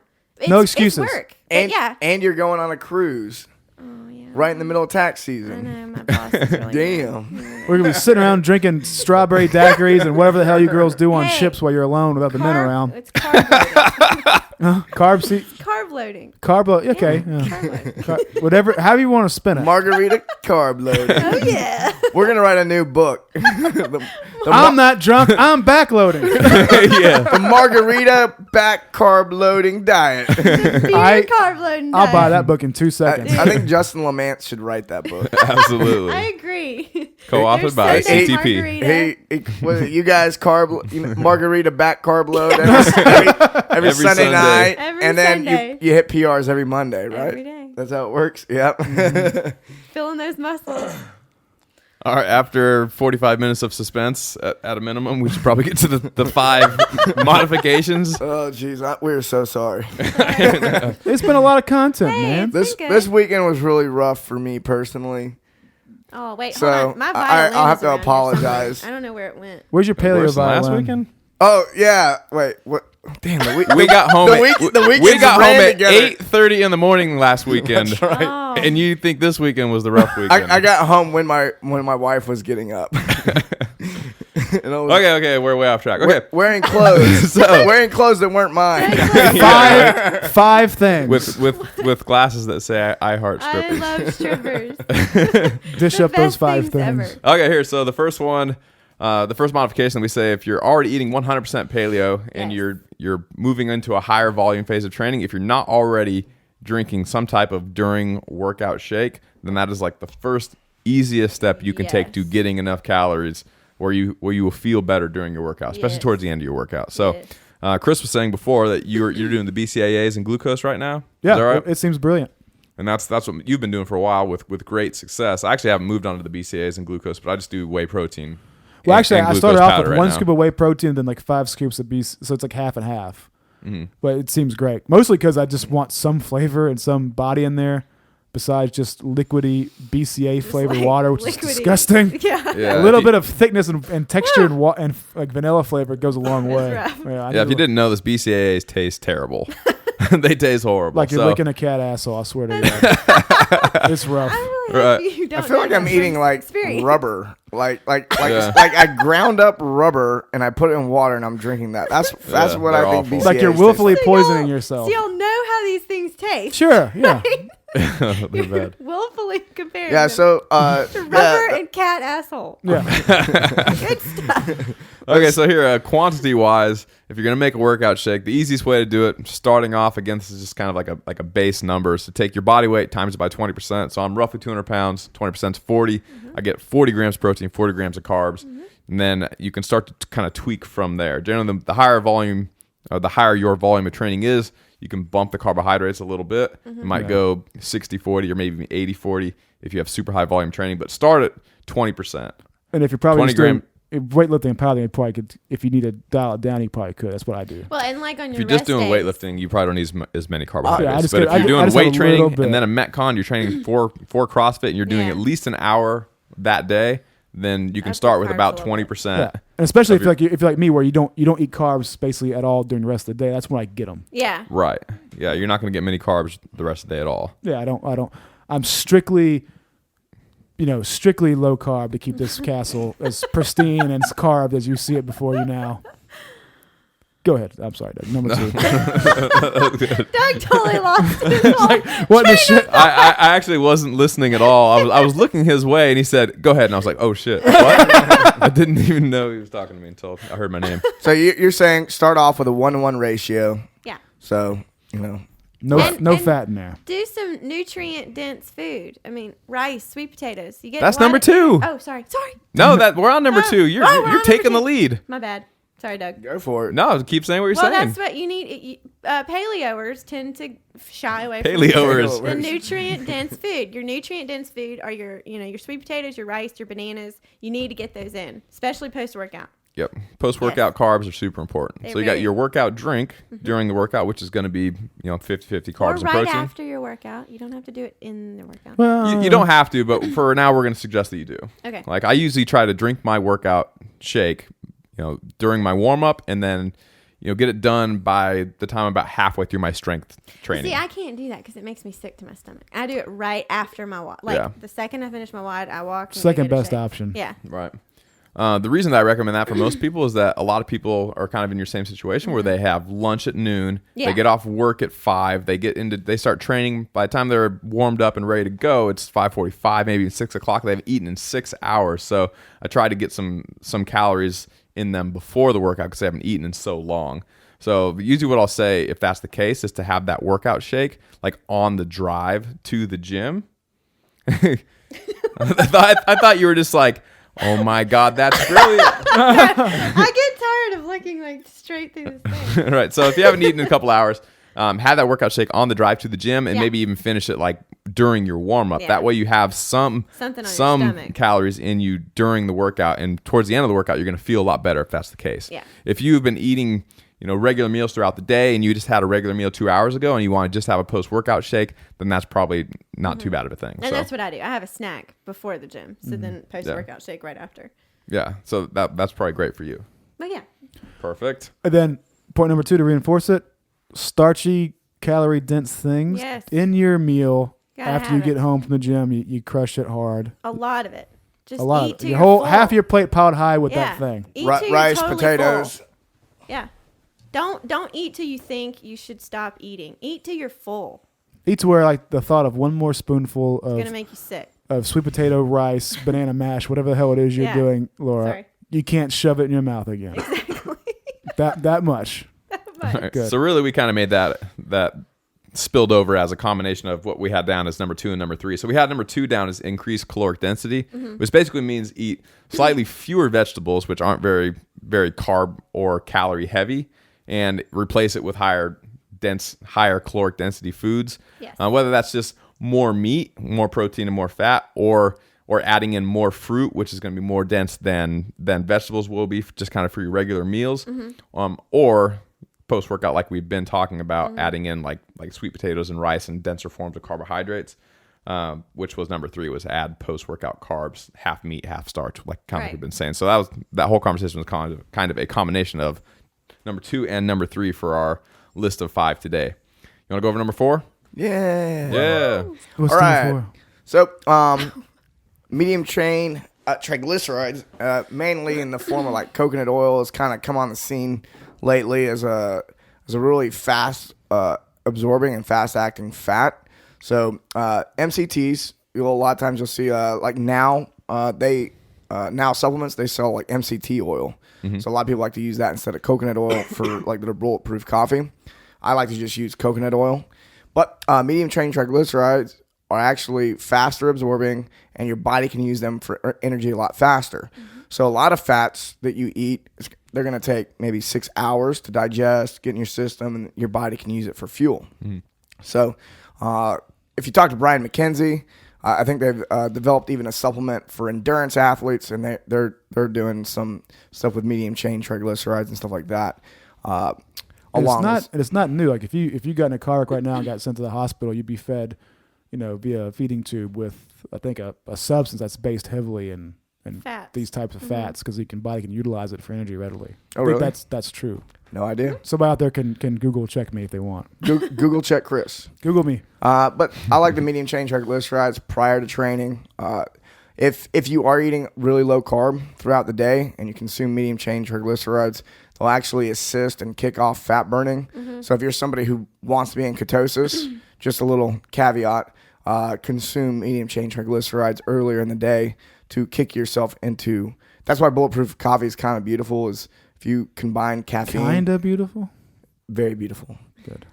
No excuses. It's work. But And yeah. and you're going on a cruise Oh, yeah. right in the middle of tax I season. know. My boss is really Damn. we're gonna be sitting around drinking strawberry daiquiris and whatever the hell you girls do on Hey. ships while you're alone without the men around. It's carb loading. Carb loading. okay. Yeah, Yeah. carb loading. Whatever, however you want to spin it. Margarita carb loading. Oh, yeah. We're gonna write a new book. the I'm not drunk. I'm backloading. Yeah. margarita back carb loading diet. Beer carb loading. I'll buy diet. that book in 2 seconds. I think Justin Lamance should write that book. Absolutely. I agree. Co-authored by Sunday CTP. margarita. Hey, what is it, you guys margarita back carb load every Sunday Sunday. night, Every and then Sunday. you hit PRs every Monday, right? Every day. That's how it works. Yep. Filling those muscles. All right, after 45 minutes of suspense, at a minimum, we should probably get to the 5 modifications. Oh, jeez, we're so sorry. It's been a lot of content, Hey, man. it's- This weekend was really rough for me personally. Oh, wait. So, hold on. My I'll violin have is to around here apologize. somewhere. I don't know where it went. Where's your paleo Worse than violin? last weekend? Oh yeah, wait, what? Damn, We got home. We got home at 8:30 in the morning last weekend. Oh. And you think this weekend was the rough weekend? I got home when my wife was getting up. And I was Okay, we're way off track. Okay, wearing clothes, So- wearing clothes that weren't mine. Five things. with glasses that say I heart I strippers. love strippers. Dish The up those best 5 things things. ever. Okay, here. So the first one, the first modification we say if you're already eating 100% paleo and Yes. you're moving into a higher volume phase of training, if you're not already drinking some type of during workout shake, then that is like the first easiest step you can take to Yes. getting enough calories where you will feel better during your workout, especially Yes. towards the end of your workout. So. Yes. Chris was saying before that you're doing the BCAAs and glucose right now. Is that Yeah, right? it seems brilliant. And that's what you've been doing for a while with great success. I actually haven't moved on to the BCAAs and glucose, but I just do whey protein. Well, and- actually, and I glucose started off powder with right 1 now. scoop of whey protein and then like 5 scoops of BC, so it's like half and half. Mm-hmm. But it seems great. Mostly because I just want some flavor and some body in there besides just liquidy BCA flavored like water, which is liquidy. disgusting. Yeah. Yeah, A little if bit of thickness and texture and like vanilla flavor goes a long way. rough. I yeah, if need you didn't know this, BCAAs taste terrible. They taste horrible. like you're So- licking a cat asshole, I swear to God. It's rough. I really Right. hope you don't I feel know like I'm that eating from like experience. rubber, like Yeah. I ground up rubber and I put it in water and I'm drinking that. That's Yeah, what they're I think. awful. BCAAs Like you're taste willfully like. poisoning yourself. So y'all know how these things taste. Sure, yeah. They're bad. Willfully comparing Yeah. them So to rubber and cat asshole. Yeah. Good stuff. Okay, so here, quantity wise, if you're gonna make a workout shake, the easiest way to do it, starting off again, this is just kind of like a base number. So take your body weight times it by 20%. So I'm roughly 200 pounds. 20% is 40. I get 40 grams protein, 40 grams of carbs, and then you can start to kind of tweak from there. Generally, the higher volume, the higher your volume of training is, you can bump the carbohydrates a little bit. You might go 60-40 or maybe 80-40 if you have super high volume training, but start at 20%. And if you're probably 20 just doing weightlifting and powerlifting, you probably could, if you need to dial it down, you probably could. That's what I do. Well, and like on your If you're just rest doing days, weightlifting, you probably don't need as many carbohydrates. Yeah, I just but get- if I you're doing just have weight a little training bit. and then a Metcon, you're training for CrossFit and you're doing Yeah. at least an hour that day, then you can Up start the with carbs about a little 20%. Yeah. And especially So if you're like me, where you don't eat carbs basically at all during the rest of the day. That's when I get them. Yeah. Right. Yeah, you're not going to get many carbs the rest of the day at all. Yeah, I don't. I'm strictly low carb to keep this castle as pristine and as carved as you see it before you now. Go ahead. I'm sorry, Doug. Number 2. Doug totally lost his whole What in the shit? I actually wasn't listening at all. I was looking his way and he said, "Go ahead." And I was like, "Oh shit." What? I didn't even know he was talking to me until I heard my name. So you're saying start off with a 1-to-1 ratio. Yeah. So No And- fat in there. Do some nutrient dense food. I mean, rice, sweet potatoes. You get That's a lot number of- 2. Oh, sorry. No, we're on number Oh. 2. You're Oh, we're on you're taking number the 2. lead. My bad. Sorry, Doug. Go for it. No, keep saying what you're Well, saying. that's what you need. Paleoers tend to shy away from Paleoers. the nutrient-dense food. Your nutrient-dense food are your sweet potatoes, your rice, your bananas. You need to get those in, especially post-workout. Yep. Post-workout carbs are super important. They So you got really- your workout drink during the workout, which is going to be 50-50 carbs Or and right protein. after your workout. You don't have to do it in the workout. Well, You don't have to, but for now, we're going to suggest that you do. Okay. Like I usually try to drink my workout shake, during my warm up, and then get it done by the time I'm about halfway through my strength training. See, I can't do that because it makes me sick to my stomach. I do it right after my WOD. The second I finish my WOD, I walk. And second get a best shake. option. Yeah. Right. The reason that I recommend that for most people is that a lot of people are kind of in your same situation where they have lunch at noon, Yeah. they get off work at 5, they start training. By the time they're warmed up and ready to go, it's 5:45, maybe 6 o'clock. They haven't eaten in 6 hours. So I try to get some calories in them before the workout because they haven't eaten in so long. So usually what I'll say, if that's the case, is to have that workout shake like on the drive to the gym. I thought you were just like, oh my God, that's brilliant. I get tired of looking like straight through this thing. Right. So if you haven't eaten in a couple hours, have that workout shake on the drive to the gym and Yeah. maybe even finish it like during your warm up. Yeah. That way you have something on your stomach. calories in you during the workout, and towards the end of the workout, you're going to feel a lot better if that's the case. Yeah. If you've been eating, regular meals throughout the day and you just had a regular meal 2 hours ago and you want to just have a post-workout shake, then that's probably not too bad of a thing. And So, that's what I do. I have a snack before the gym. So then post-workout shake right after. yeah. So that's probably great for you. But yeah. Perfect. And then point number 2 to reinforce it: starchy, calorie-dense things Yes. in your meal. Gotta After you have get it. home from the gym, you crush it hard. A lot of it. Just A lot eat of to it. your Your whole full. half your plate piled high with Yeah. that thing. Eat till you're Rice, totally potatoes. full. Yeah. Don't eat till you think you should stop eating. Eat till you're full. Eat to where like the thought of one more spoonful It's of gonna make you sick. sweet potato, rice, banana mash, whatever the hell it is you're Yeah. doing, Laura. Sorry. You can't shove it in your mouth again. Exactly. that much. Right. Good. So really, we kind of made that spilled over as a combination of what we had down as number 2 and number 3. So we had number 2 down as increased caloric density, which basically means eat slightly fewer vegetables, which aren't very, very carb or calorie heavy, and replace it with higher caloric density foods. Yes. Whether that's just more meat, more protein, and more fat, or adding in more fruit, which is going to be more dense than vegetables will be, just kind of for your regular meals, or post-workout, like we've been talking about, adding in like sweet potatoes and rice and denser forms of carbohydrates, which was number 3, was add post-workout carbs, half meat, half starch, like kind of Right. we've been saying. So that whole conversation was kind of a combination of number 2 and number 3 for our list of 5 today. You want to go over number 4? Yeah. Yeah. What's All right. number 4? So, medium chain triglycerides, mainly in the form of like coconut oil, has kind of come on the scene lately as a really fast absorbing and fast acting fat. So MCTs, a lot of times you'll see like now supplements, they sell like MCT oil. So a lot of people like to use that instead of coconut oil for like their bulletproof coffee. I like to just use coconut oil. But medium chain triglycerides are actually faster absorbing, and your body can use them for energy a lot faster. So a lot of fats that you eat, they're going to take maybe 6 hours to digest, get in your system, and your body can use it for fuel. So if you talk to Brian McKenzie, I think they've developed even a supplement for endurance athletes, and they're doing some stuff with medium chain triglycerides and stuff like that. And it's not new. Like if you got in a car wreck right now and got sent to the hospital, you'd be fed, via a feeding tube with, I think, a substance that's based heavily in Fats. these types of fats because body can utilize it for energy readily. Oh, I think really? that's true. No idea. Somebody out there can Google check me if they want. Google check Chris. Google me. But I like the medium chain triglycerides prior to training. If you are eating really low carb throughout the day and you consume medium chain triglycerides, they'll actually assist and kick off fat burning. So if you're somebody who wants to be in ketosis, just a little caveat, consume medium chain triglycerides earlier in the day to kick yourself into. That's why bulletproof coffee is kind of beautiful. Is if you combine caffeine, Kind of beautiful. very beautiful. Good.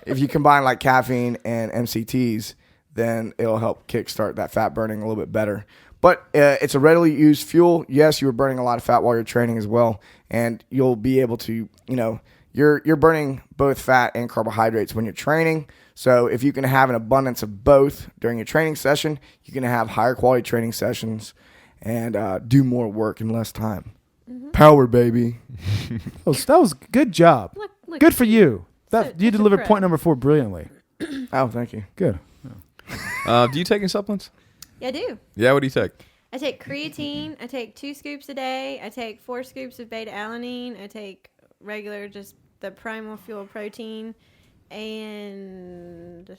If you combine like caffeine and MCTs, then it'll help kickstart that fat burning a little bit better. But it's a readily used fuel. Yes, you were burning a lot of fat while you're training as well, and you'll be able to, you're burning both fat and carbohydrates when you're training. So if you can have an abundance of both during your training session, you can have higher quality training sessions and do more work in less time. Power, baby. That was good job. Look Good for you. You such a delivered pro. point number 4 brilliantly. Oh, thank you. Good. Do you take any supplements? Yeah, I do. Yeah, what do you take? I take creatine. I take 2 scoops a day. I take 4 scoops of beta-alanine. I take regular, just the primal fuel protein. And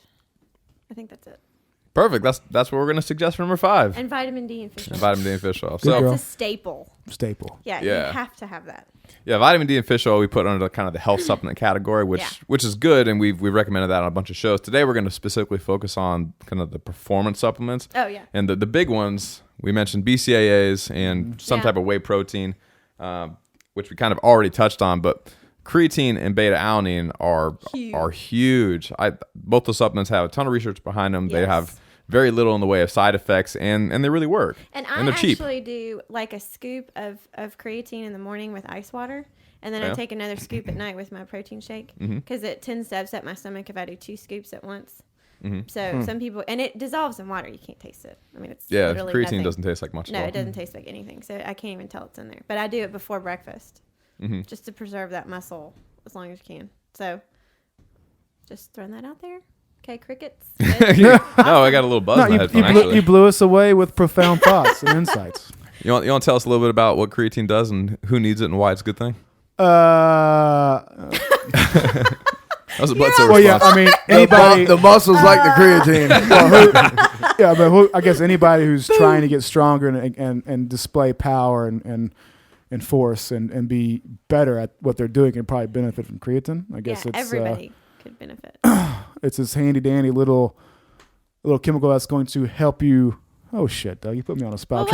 I think that's it. Perfect. That's what we're going to suggest for number 5. And vitamin D and fish oil. Vitamin D and fish oil. Good So girl. It's a staple. Staple. Yeah, Yeah. you have to have that. yeah, vitamin D and fish oil we put under kind of the health supplement category, which is good, and we've recommended that on a bunch of shows. Today we're going to specifically focus on kind of the performance supplements. Oh, yeah. And the big ones, we mentioned BCAAs and some Yeah. type of whey protein, which we kind of already touched on, but creatine and beta-alanine are huge. Both the supplements have a ton of research behind them. They Yes. have very little in the way of side effects, and they really work. And they're cheap. actually do like a scoop of creatine in the morning with ice water. And then I Yeah. take another scoop at night with my protein shake because it tends to upset my stomach if I do 2 scoops at once. So some people, and it dissolves in water. You can't taste it. I mean, it's Yeah, literally creatine nothing. doesn't taste like much No, at all. it doesn't taste like anything. So I can't even tell it's in there. But I do it before breakfast just to preserve that muscle as long as you can. So just throwing that out there. Okay, crickets. No, I got a little buzz in my headphone, actually. You blew us away with profound thoughts and insights. You want to tell us a little bit about what creatine does and who needs it and why it's a good thing? That was a butt Well, yeah, I mean, anybody. The muscles like the creatine. I guess anybody who's trying to get stronger and display power and force and be better at what they're doing can probably benefit from creatine. I guess it's everybody could benefit. it's this handy dandy little chemical that's going to help you. Oh shit, Doug! You put me on a spot.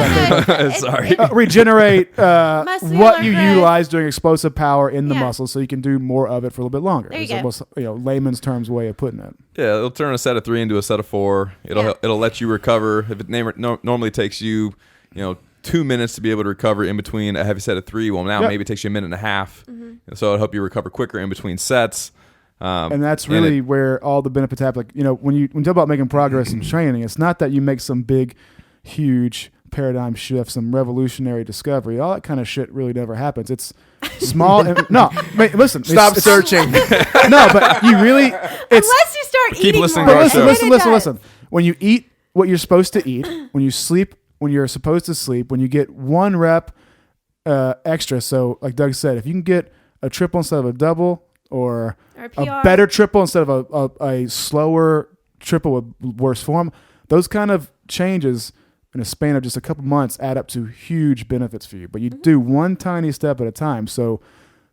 Sorry. Regenerate what you growth. utilize during explosive power in the Yeah. muscle, so you can do more of it for a little bit longer. There you It's go. almost, layman's terms way of putting it. Yeah, it'll turn a set of 3 into a set of 4. It'll let you recover. If it normally takes you, 2 minutes to be able to recover in between a heavy set of 3, well now maybe it takes you a minute and a half. So it'll help you recover quicker in between sets. And that's really where all the benefits happen. Like, when you talk about making progress in training, it's not that you make some big, huge paradigm shift, some revolutionary discovery. All that kind of shit really never happens. It's small. Listen. Stop searching. No, but you really. Unless you start Keep eating listening more. to our Listen, show. listen. When you eat what you're supposed to eat, when you sleep when you're supposed to sleep, when you get 1 rep extra. So, like Doug said, if you can get a triple instead of a double, or a better triple instead of a slower triple with worse form, those kind of changes in a span of just a couple months add up to huge benefits for you. But you do one tiny step at a time. So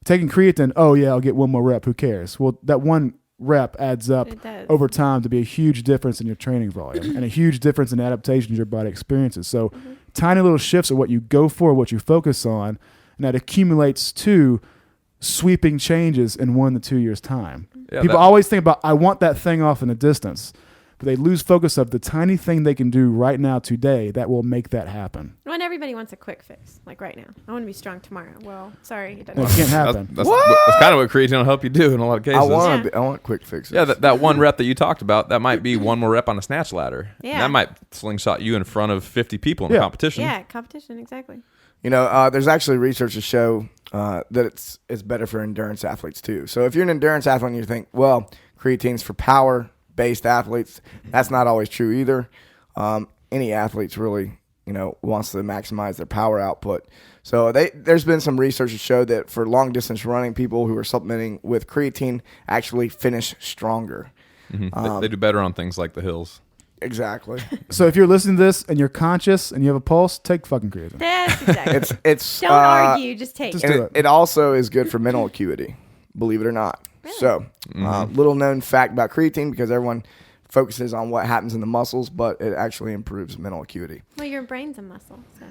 taking creatine, I'll get 1 more rep. Who cares? Well, that 1 rep adds up over time to be a huge difference in your training volume and a huge difference in adaptations your body experiences. So tiny little shifts are what you go for, what you focus on, and that accumulates to sweeping changes in 1 to 2 years' time. Yeah, People always think about, I want that thing off in the distance, but they lose focus of the tiny thing they can do right now today that will make that happen. When everybody wants a quick fix, like right now. I want to be strong tomorrow. Well, sorry, it doesn't. It can't happen. That's kind of what creatine will help you do in a lot of cases. I want quick fixes. Yeah, that 1 rep that you talked about, that might be 1 more rep on a snatch ladder. Yeah. And that might slingshot you in front of 50 people in the competition. Yeah, competition, exactly. There's actually research to show that it's better for endurance athletes too. So if you're an endurance athlete and you think, well, creatine's for power-based athletes, that's not always true either. Any athletes really, wants to maximize their power output. So there's been some research to show that for long-distance running, people who are supplementing with creatine actually finish stronger. They do better on things like the hills. Exactly. So if you're listening to this and you're conscious and you have a pulse, take fucking creatine. That's exactly. It's Don't argue, just take just it. do And it also is good for mental acuity, believe it or not. Really? So, little known fact about creatine, because everyone focuses on what happens in the muscles, but it actually improves mental acuity. Well, your brain's a muscle, so.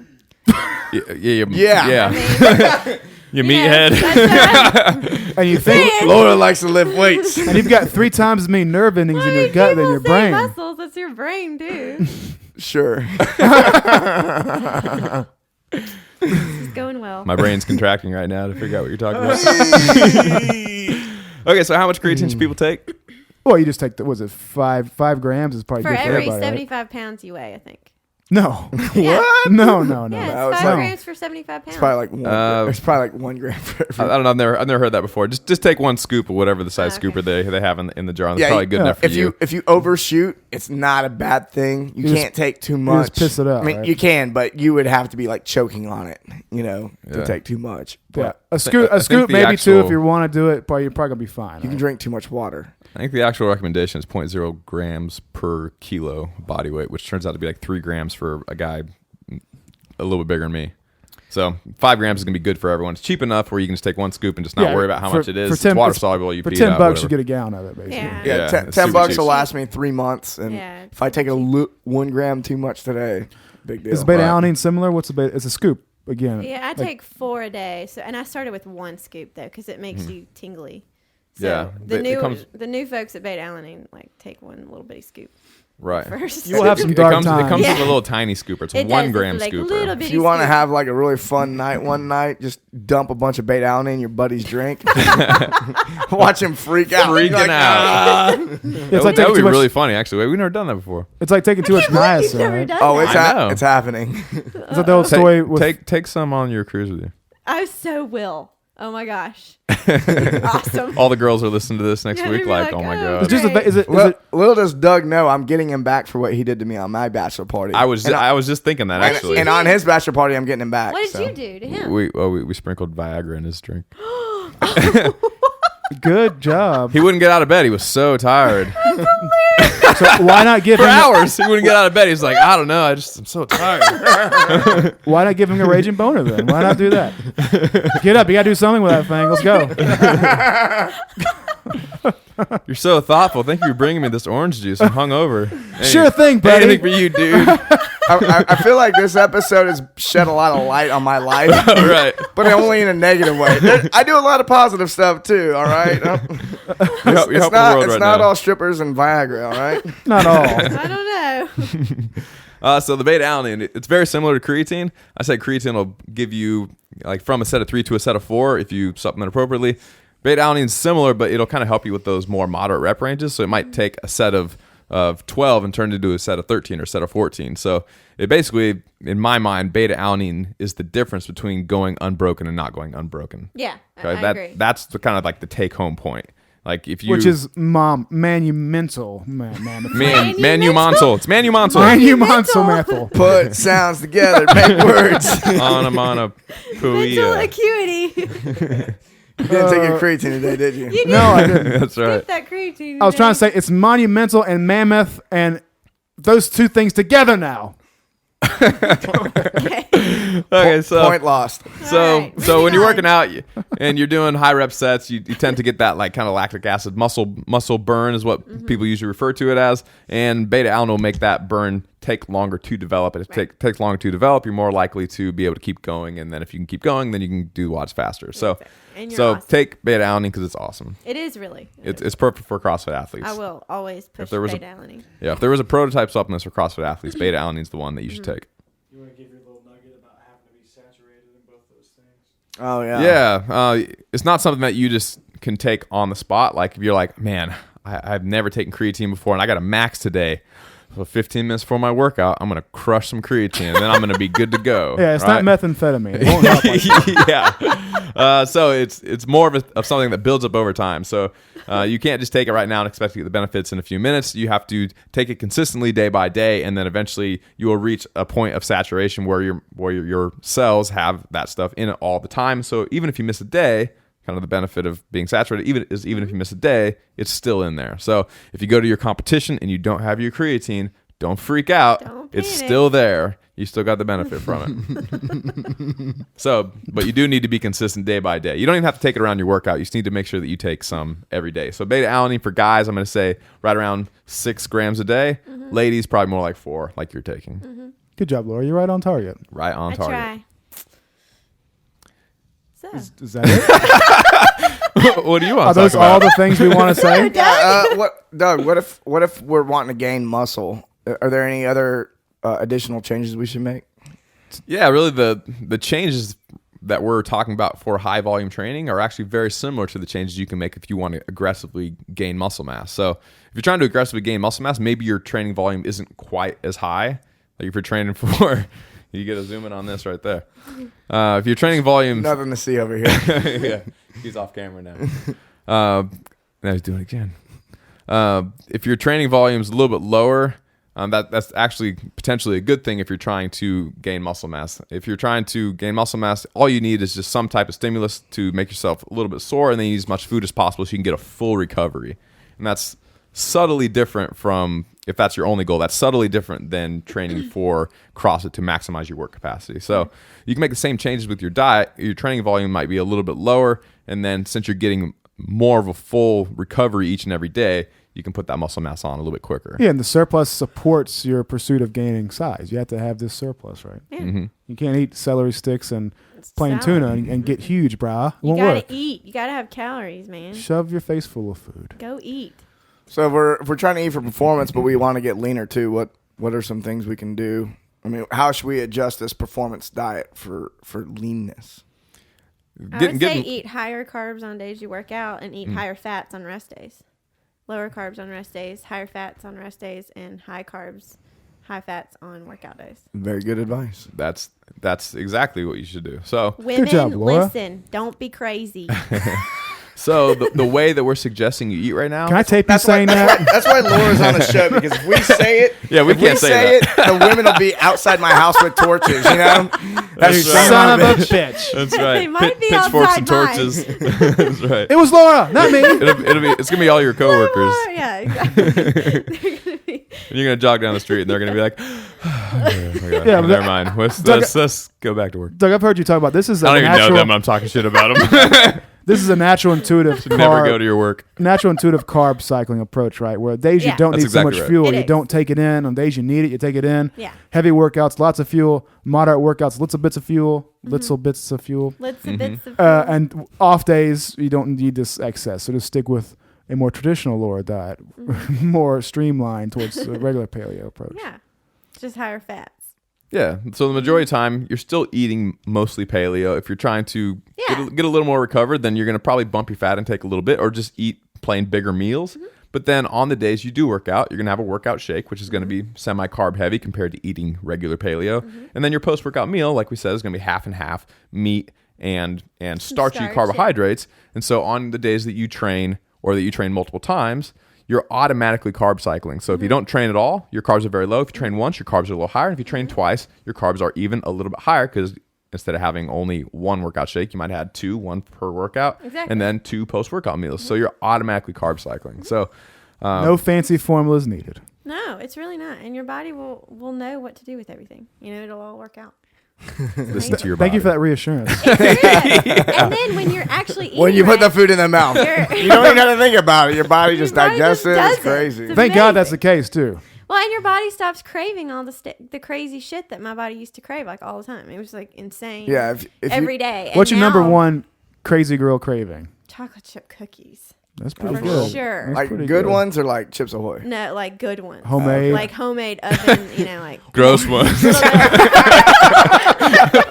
Yeah. You meathead. And you think, Laura likes to lift weights. and you've got 3 times as many nerve endings in your gut than your brain. Muscles, that's your brain, dude. Sure. It's going well. My brain's contracting right now to figure out what you're talking about. Okay, so how much creatine should people take? Well, you just take was it 5 grams is probably For good for every everybody, 75 pounds you weigh, I think. Right? No. Yeah. No. Yeah, it's No. 5 grams for 75 pounds. It's probably like one. It's probably like 1 gram for I every. don't know. I've never heard that before. Just take one scoop of whatever the size Okay. scooper they have in the jar. That's Yeah, probably good enough for if you overshoot, it's not a bad thing. You You can't take too much. just piss it out, I mean, right? you can, but you would have to be like choking on it, to Yeah. take too much. Yeah, But a scoop I think the maybe two actual- if you want to do it. You're probably gonna be fine. you can drink too much water. I think the actual recommendation is 0.0 grams per kilo body weight, which turns out to be like 3 grams for a guy a little bit bigger than me. So 5 grams is going to be good for everyone. It's cheap enough where you can just take one scoop and just not worry about how much it is. It's water soluble. You for pee it $10 out, bucks, you whatever. get a gallon of it, basically. Yeah. Yeah, Yeah, 10 it's super bucks cheap. will last me 3 months, and Yeah, if I take 1 gram too much today, big deal. Is beta-alanine similar? What's the beta? It's a scoop again. Yeah, I like- take 4 a day. So, and I started with 1 scoop though, because it makes you tingly. So Yeah, the new folks at beta-alanine take one little bitty scoop Right. first. You will have some dark It times. comes Yeah. with a little tiny scooper. It's a It 1 does, gram it's like scooper. little If bitty you want to scoop. have like a really fun night one night, just dump a bunch of beta-alanine in your buddy's drink. Watch him freak out. Freaking You're like, out. "Ah." It's That like would taking be too much. really funny, actually. We've never done that before. It's like taking too much You've niacin. never Right? done Oh, that. I know. it's happening. Is that the old story with Take some on your cruise with you. I so will. Oh my gosh. Awesome. All the girls are listening to this next Yeah, week, they're like, like, oh my oh. god. It's just a, Right. is it Little does Doug know I'm getting him back for what he did to me on my bachelor party. I was just thinking that actually. and on his bachelor party, I'm getting him back. What did so. you do to him? We sprinkled Viagra in his drink. good job? He wouldn't get out of bed. He was so tired. So why not give For him hours, he wouldn't get out of bed. He's like, I don't know. I'm so tired. why not give him a raging boner then? Why not do that? Get up, you gotta do something with that thing. Let's go. You're so thoughtful. Thank you for bringing me this orange juice. I'm hungover. Sure thing, buddy. Anything for you, dude. I feel like this episode has shed a lot of light on my life, Right. but only in a negative way. I do a lot of positive stuff too. All right, You're it's helping the not world it's right not now. all strippers and Viagra. All right. Not all. I don't know. So the beta-alanine, it's very similar to creatine. I said creatine will give you like from a set of 3 to a set of 4 if you supplement appropriately. Beta-alanine is similar, but it'll kind of help you with those more moderate rep ranges. So it might take a set of 12 and turn it into a set of 13 or a set of 14. So it basically, in my mind, beta-alanine is the difference between going unbroken and not going unbroken. Yeah, Okay, I agree. That's the kind of like the take-home point. Like if you, Which is manumental. manumental. It's manumental. Manumental. Put sounds together, make words. Mental Onomatopoeia. acuity. You didn't take your creatine today, did you? You No, I didn't. That's right. Get that creatine. I was trying to say it's monumental and mammoth and those two things together now. Okay, so Point lost. So, Alright, so when moving you're on. working out and you're doing high rep sets, you tend to get that like kind of lactic acid muscle burn is what Mm-hmm. people usually refer to it as, and beta-alanine will make that burn take longer to develop. If it takes longer to develop, you're more likely to be able to keep going, and then if you can keep going, then you can do watts faster. So, And you're so awesome. take beta-alanine because it's awesome. It is really. It's perfect for CrossFit athletes. I will always push there was a- beta-alanine. Yeah, if there was a prototype supplement for CrossFit athletes, beta-alanine is the one that you should Mm-hmm. take. You want to give your little nugget about having to be saturated in both those things? Oh yeah. Yeah, it's not something that you just can take on the spot. Like if you're like, man, I've never taken creatine before, and I got a max today. So 15 minutes before my workout, I'm gonna crush some creatine, and then I'm gonna be good to go. Yeah, it's right? not methamphetamine. It won't help like that. Yeah. So it's more of something that builds up over time. So you can't just take it right now and expect to get the benefits in a few minutes. You have to take it consistently day by day, and then eventually you will reach a point of saturation where your cells have that stuff in it all the time. So even if you miss a day, kind of the benefit of being saturated, even if you miss a day, it's still in there. So if you go to your competition and you don't have your creatine, don't freak out. Don't It's panic. still there. You still got the benefit from it. So, but you do need to be consistent day by day. You don't even have to take it around your workout. You just need to make sure that you take some every day. So beta-alanine for guys, I'm going to say right around 6 grams a day. Mm-hmm. Ladies, probably more like 4, like you're taking. Good job, Laura. You're right on target. Right on I target. try. So. Is that it? What do you want Are to those talk all about? the things we want to say? Doug? What if we're wanting to gain muscle? Are there any other additional changes we should make? Yeah, really the changes that we're talking about for high volume training are actually very similar to the changes you can make if you want to aggressively gain muscle mass. So if you're trying to aggressively gain muscle mass, maybe your training volume isn't quite as high. Like if you're training for, you get a zoom in on this right there. If you're training volume, Nothing to see over here. yeah, he's off camera now. Now he's doing it again. If your training volume is a little bit lower, that's actually potentially a good thing if you're trying to gain muscle mass. If you're trying to gain muscle mass, all you need is just some type of stimulus to make yourself a little bit sore, and then you use as much food as possible so you can get a full recovery. And that's subtly different from, if that's your only goal, that's subtly different than training for CrossFit to maximize your work capacity. So you can make the same changes with your diet. Your training volume might be a little bit lower, and then since you're getting more of a full recovery each and every day, you can put that muscle mass on a little bit quicker. Yeah, and the surplus supports your pursuit of gaining size. You have to have this surplus, right? Yeah. Mm-hmm. You can't eat celery sticks and plain Salad. tuna and get huge, brah. It You won't gotta work. eat. You gotta have calories, man. Shove your face full of food. Go eat. So if we're trying to eat for performance, but we want to get leaner too, what are some things we can do? I mean, how should we adjust this performance diet for leanness? I would say eat higher carbs on days you work out and eat higher fats on rest days. Lower carbs on rest days, higher fats on rest days, and high carbs, high fats on workout days. Very good advice. That's exactly what you should do. So Women, job, Laura. listen, don't be crazy. So the way that we're suggesting you eat right now, Can I tape you saying that? That's why Laura's on the show, because if we say it, Yeah, we if can't say it, the women will be outside my house with torches, you know? That's You right. son of a bitch. that's right. They might be Pitchforks and outside torches. That's right. It was Laura, not me. It's gonna be all your coworkers. Yeah, exactly. They're gonna be. And you're gonna jog down the street, and they're gonna be like, Yeah, but never mind. Let's go back to work. Doug, I've heard you talk about this is a I don't even know natural. them. I'm talking shit about them. This is a natural intuitive Never go to your work. natural intuitive carb cycling approach, right? Where days you Yeah. don't That's need exactly so much right. fuel, It you is. don't take it in. On days you need it, you take it in. Yeah. Heavy workouts, lots of fuel. Moderate workouts, little bits of fuel. Little bits of fuel. Let's a bits of And off days, you don't need this excess. So just stick with a more traditional Laura diet, more streamlined towards a regular paleo approach. yeah, just higher fats. Yeah. So the majority of the time, you're still eating mostly paleo. If you're trying to Yeah. get a little more recovered, then you're going to probably bump your fat intake a little bit, or just eat plain bigger meals. But then on the days you do work out, you're going to have a workout shake, which is going to be semi-carb heavy compared to eating regular paleo. And then your post-workout meal, like we said, is going to be half and half meat and starchy starch, carbohydrates. And so on the days that you train, or that you train multiple times, you're automatically carb cycling. So if you don't train at all, your carbs are very low. If you train once, your carbs are a little higher. And if you train twice, your carbs are even a little bit higher, because instead of having only one workout shake, you might have two, one per workout, Exactly. and then two post-workout meals. So you're automatically carb cycling. So No fancy formulas needed. No, it's really not, and your body will know what to do with everything. You know, it'll all work out. listen to your body. Thank you for that reassurance. And then when you're actually eating, When you put the right, food in the mouth, You're- you don't even have to think about it. Your body just body digests just it. does It's it. crazy. It's Thank God that's the amazing. case too. Well, and your body stops craving all the crazy shit that my body used to crave like all the time. It was like insane. Yeah, if every you, day. What's And your number now, one crazy girl craving? Chocolate chip cookies. That's pretty For good. sure. That's like pretty good ones or like Chips Ahoy? No, like good ones. Homemade. Like homemade oven. You know, like Gross ones.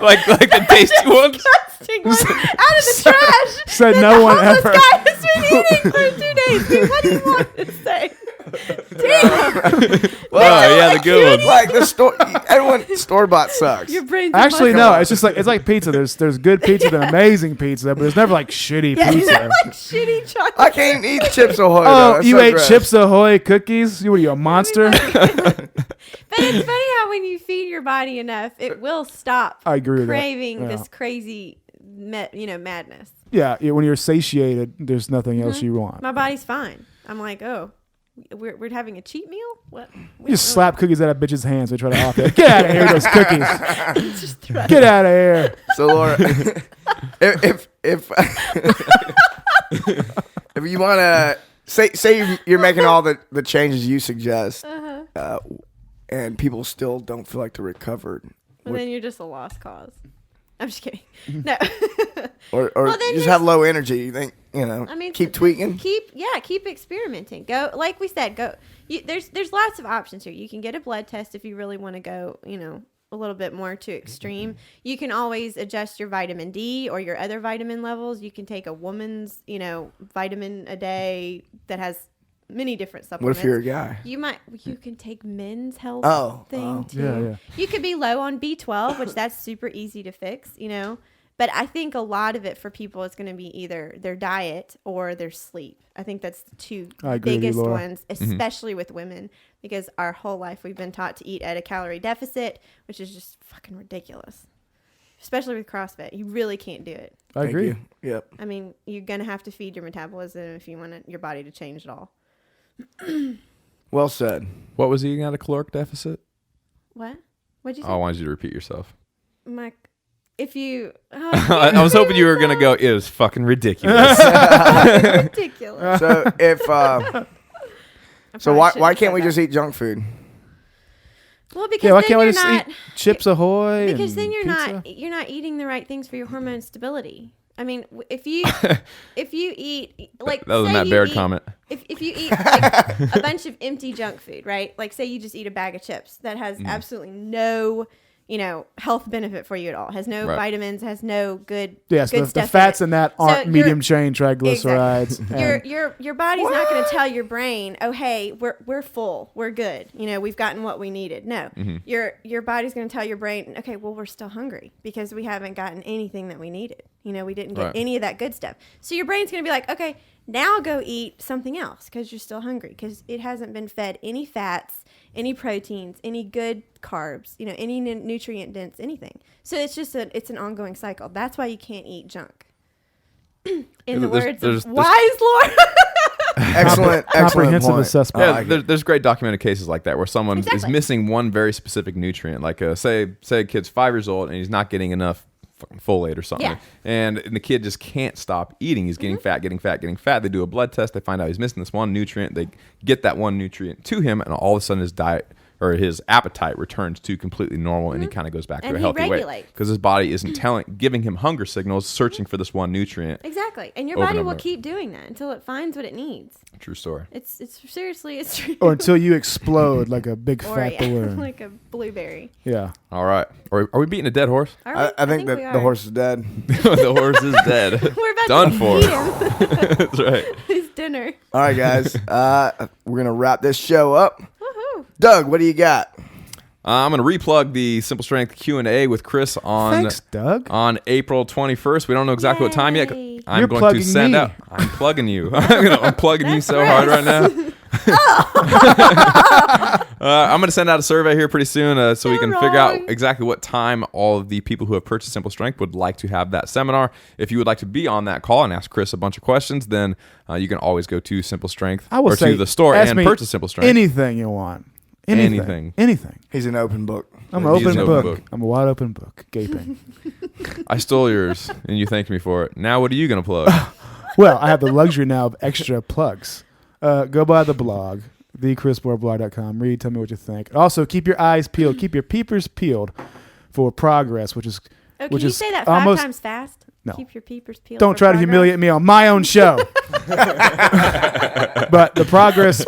like the tasty ones. disgusting ones out of the trash. Said that no the one homeless ever. guy has been eating for 2 days. Dude, what do you want me to say? Damn. Oh yeah, the good ones. Like the store, everyone store bought sucks. Your brain's Actually, in no. my It's just like it's like pizza. There's good pizza and amazing pizza, but there's never like shitty Yeah, pizza. they're like shitty chocolate. I can't eat Chips Ahoy. though. Oh, That's you so ate gross. Chips Ahoy cookies? You were you a monster? But it's funny how when you feed your body enough, it will stop I agree with that. craving Yeah. this crazy, madness. Yeah, when you're satiated, there's nothing else you want. My body's fine. I'm like, oh, we're having a cheat meal? What? You just slap cookies out of bitches' hands. They try to off it. Get out of here, with those cookies. Just throw it. Get out of here. So Laura, if if you want to say you're making all the changes you suggest, and people still don't feel like they're recovered, Well, then you're just a lost cause. I'm just kidding. No. or Well, then just have low energy. You think, I mean, keep tweaking? Keep experimenting. Go, like we said, go. There's lots of options here. You can get a blood test if you really want to go, a little bit more to extreme. You can always adjust your vitamin D or your other vitamin levels. You can take a woman's, vitamin a day that has many different What supplements. if you're a guy? You can take men's health thing too. Yeah. You could be low on B12, which that's super easy to fix, But I think a lot of it for people is going to be either their diet or their sleep. I think that's the two biggest ones, especially with women, because our whole life we've been taught to eat at a calorie deficit, which is just fucking ridiculous. Especially with CrossFit. You really can't do it. I agree. Thank you. Yep. I mean, you're going to have to feed your metabolism if you want your body to change at all. Well said. What was eating at a caloric deficit? What? What'd you say? I wanted you to repeat yourself. If you... I was hoping you were going to go, it was fucking ridiculous. ridiculous. So if why can't we just eat junk food? Well, because why then can't we you're just not, eat Chips Ahoy? because then you're pizza? not eating the right things for your hormone stability. I mean, if you eat like That was a say Matt you Baird eat- comment. If you eat like a bunch of empty junk food, right? Like say you just eat a bag of chips that has absolutely no health benefit for you at all. Has no Right. vitamins, has no good Yes, good the stuff fats in in that So aren't you're- medium chain triglycerides. and- Your body's not going to tell your brain, oh hey, we're full, we're good, we've gotten what we needed. No, your body's going to tell your brain, okay, well we're still hungry because we haven't gotten anything that we needed. We didn't get Right. any of that good stuff. So your brain's going to be like, okay, now go eat something else because you're still hungry because it hasn't been fed any fats, any proteins, any good carbs, any nutrient dense anything. So it's just it's an ongoing cycle. That's why you can't eat junk. In the words of wise Laura. Excellent comprehensive point. assessment. I Yeah, like it. there's great documented cases like that where someone is Exactly. missing one very specific nutrient. Like say a kid's 5 years old and he's not getting enough fucking folate or something. Yeah. And the kid just can't stop eating. He's getting fat, getting fat, getting fat. They do a blood test. They find out he's missing this one nutrient. They get that one nutrient to him, and all of a sudden his diet or his appetite returns to completely normal, and he kind of goes back to And a he healthy weight regulates. because his body isn't giving him hunger signals, searching for this one nutrient. Exactly. And your Over body and will over. keep doing that until it finds what it needs. True story. It's seriously, it's true. Or until you explode like a big Or fat balloon. like a blueberry. Yeah. All right. Are we beating a dead horse? Are we? I think that we the are. horse is dead. The horse is dead. We're about Done to for. eat him. That's right. His dinner. All right, guys. We're gonna wrap this show up. Woohoo. Doug, what do you got? I'm going to replug the Simple Strength Q&A with Chris Thanks, Doug. on April 21st. We don't know exactly what time yet. Yay. I'm You're going plugging to send me. out. I'm plugging you. I'm plugging you so hard right now. I'm going to send out a survey here pretty soon so we can figure out exactly what time all of the people who have purchased Simple Strength would like to have that seminar. If you would like to be on that call and ask Chris a bunch of questions, then you can always go to Simple Strength I will or say, to the store ask and me purchase Simple Strength. Anything you want. Anything. He's an open book. I'm an He's open an book. open book. I'm a wide open book. Gaping. I stole yours and you thanked me for it. Now what are you going to plug? Well, I have the luxury now of extra plugs. Go by the blog, thechrismoreblog.com. Read, tell me what you think. Also, keep your eyes peeled. Keep your peepers peeled for progress, which is Oh, which can you is say that 5 almost- times fast? No. Keep your peepers peeled. Don't for try to progress. humiliate me on my own show. But the progress,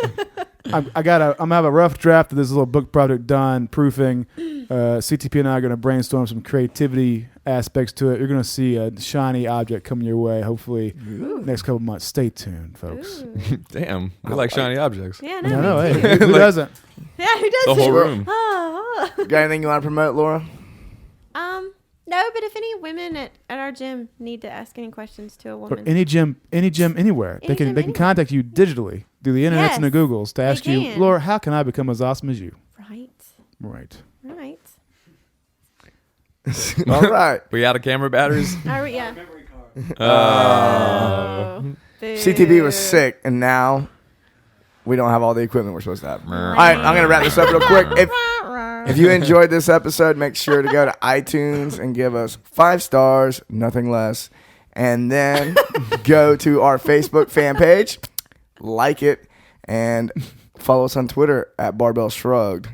I'm gonna have a rough draft of this little book project done, proofing. CTP and I are gonna brainstorm some creativity aspects to it. You're gonna see a shiny object coming your way. Hopefully, next couple months. Stay tuned, folks. Ooh. Damn, we like shiny objects. Yeah, No, no, hey, me too. who Like- doesn't? Yeah, who does The whole it? room. Oh, oh. Got anything you want to promote, Laura? No, but if any women at our gym need to ask any questions to a Or woman, any gym anywhere. Any They gym can anywhere. contact you digitally through the internets and the Yes, Googles to ask you, can. Laura, how can I become as awesome as you? right, Right. right. All right. We out of camera batteries? Yeah. Memory card. Oh, CTB was boo. sick, and now we don't have all the equipment we're supposed to have. All All right, I'm going to wrap this up real quick. If If you enjoyed this episode, make sure to go to iTunes and give us 5 stars, nothing less. And then go to our Facebook fan page, like it, and follow us on Twitter at Barbell Shrugged.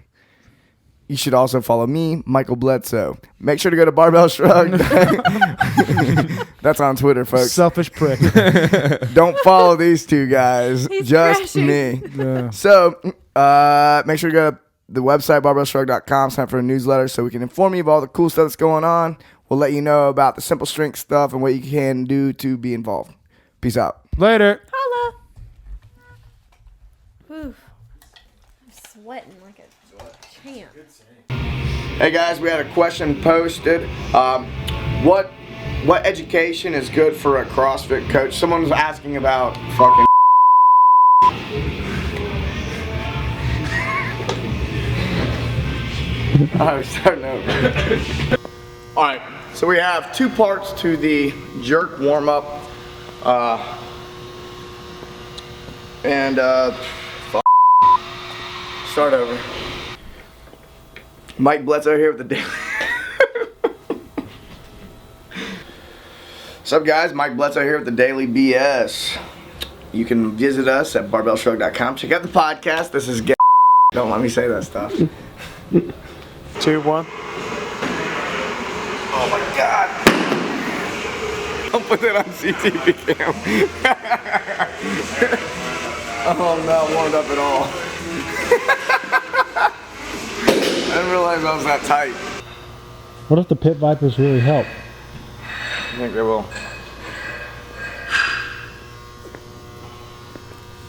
you should also follow me, Michael Bledsoe. Make sure to go to Barbell Shrugged. That's on Twitter, folks. Selfish prick. Don't follow these two guys. He's just crashing. me. Yeah. So make sure to go to the website, barbellshrugged.com, sign up for a newsletter so we can inform you of all the cool stuff that's going on. We'll let you know about the simple strength stuff and what you can do to be involved. Peace out. Later. Holla. Oof. I'm sweating like a champ. Hey guys, we had a question posted. What education is good for a CrossFit coach? Someone was asking about fucking. Alright, we're starting over. Alright, so we have 2 parts to the jerk warm up. Start over. Mike Bledsoe here with the daily. What's up, guys? Mike Bledsoe here with the Daily BS. You can visit us at barbellshrugged.com. Check out the podcast. This is Don't let me say that stuff. 2, 1. Oh my God. Don't put that on CTV cam. Oh, I'm not warmed up at all. I didn't realize I was that tight. What if the pit vipers really help? I think they will.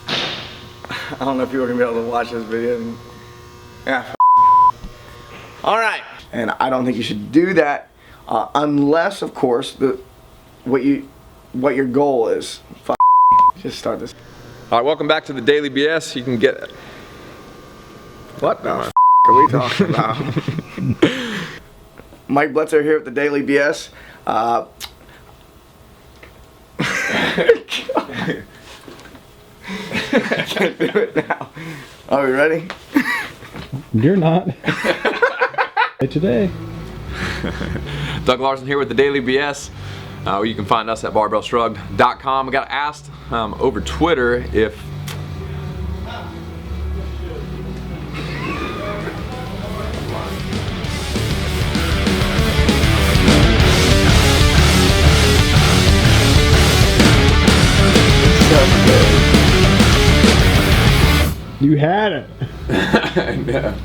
I don't know if people are going to be able to watch this video. Yeah. All right. And I don't think you should do that unless, of course, what your goal is. Just start this. All right, welcome back to the Daily BS. You can get. What the are we talking about? Mike Bledsoe here with the Daily BS. I can't do it now. Are we ready? You're not. Today. Doug Larson here with the Daily BS. You can find us at barbellshrugged.com. I got asked over Twitter if You had it. no.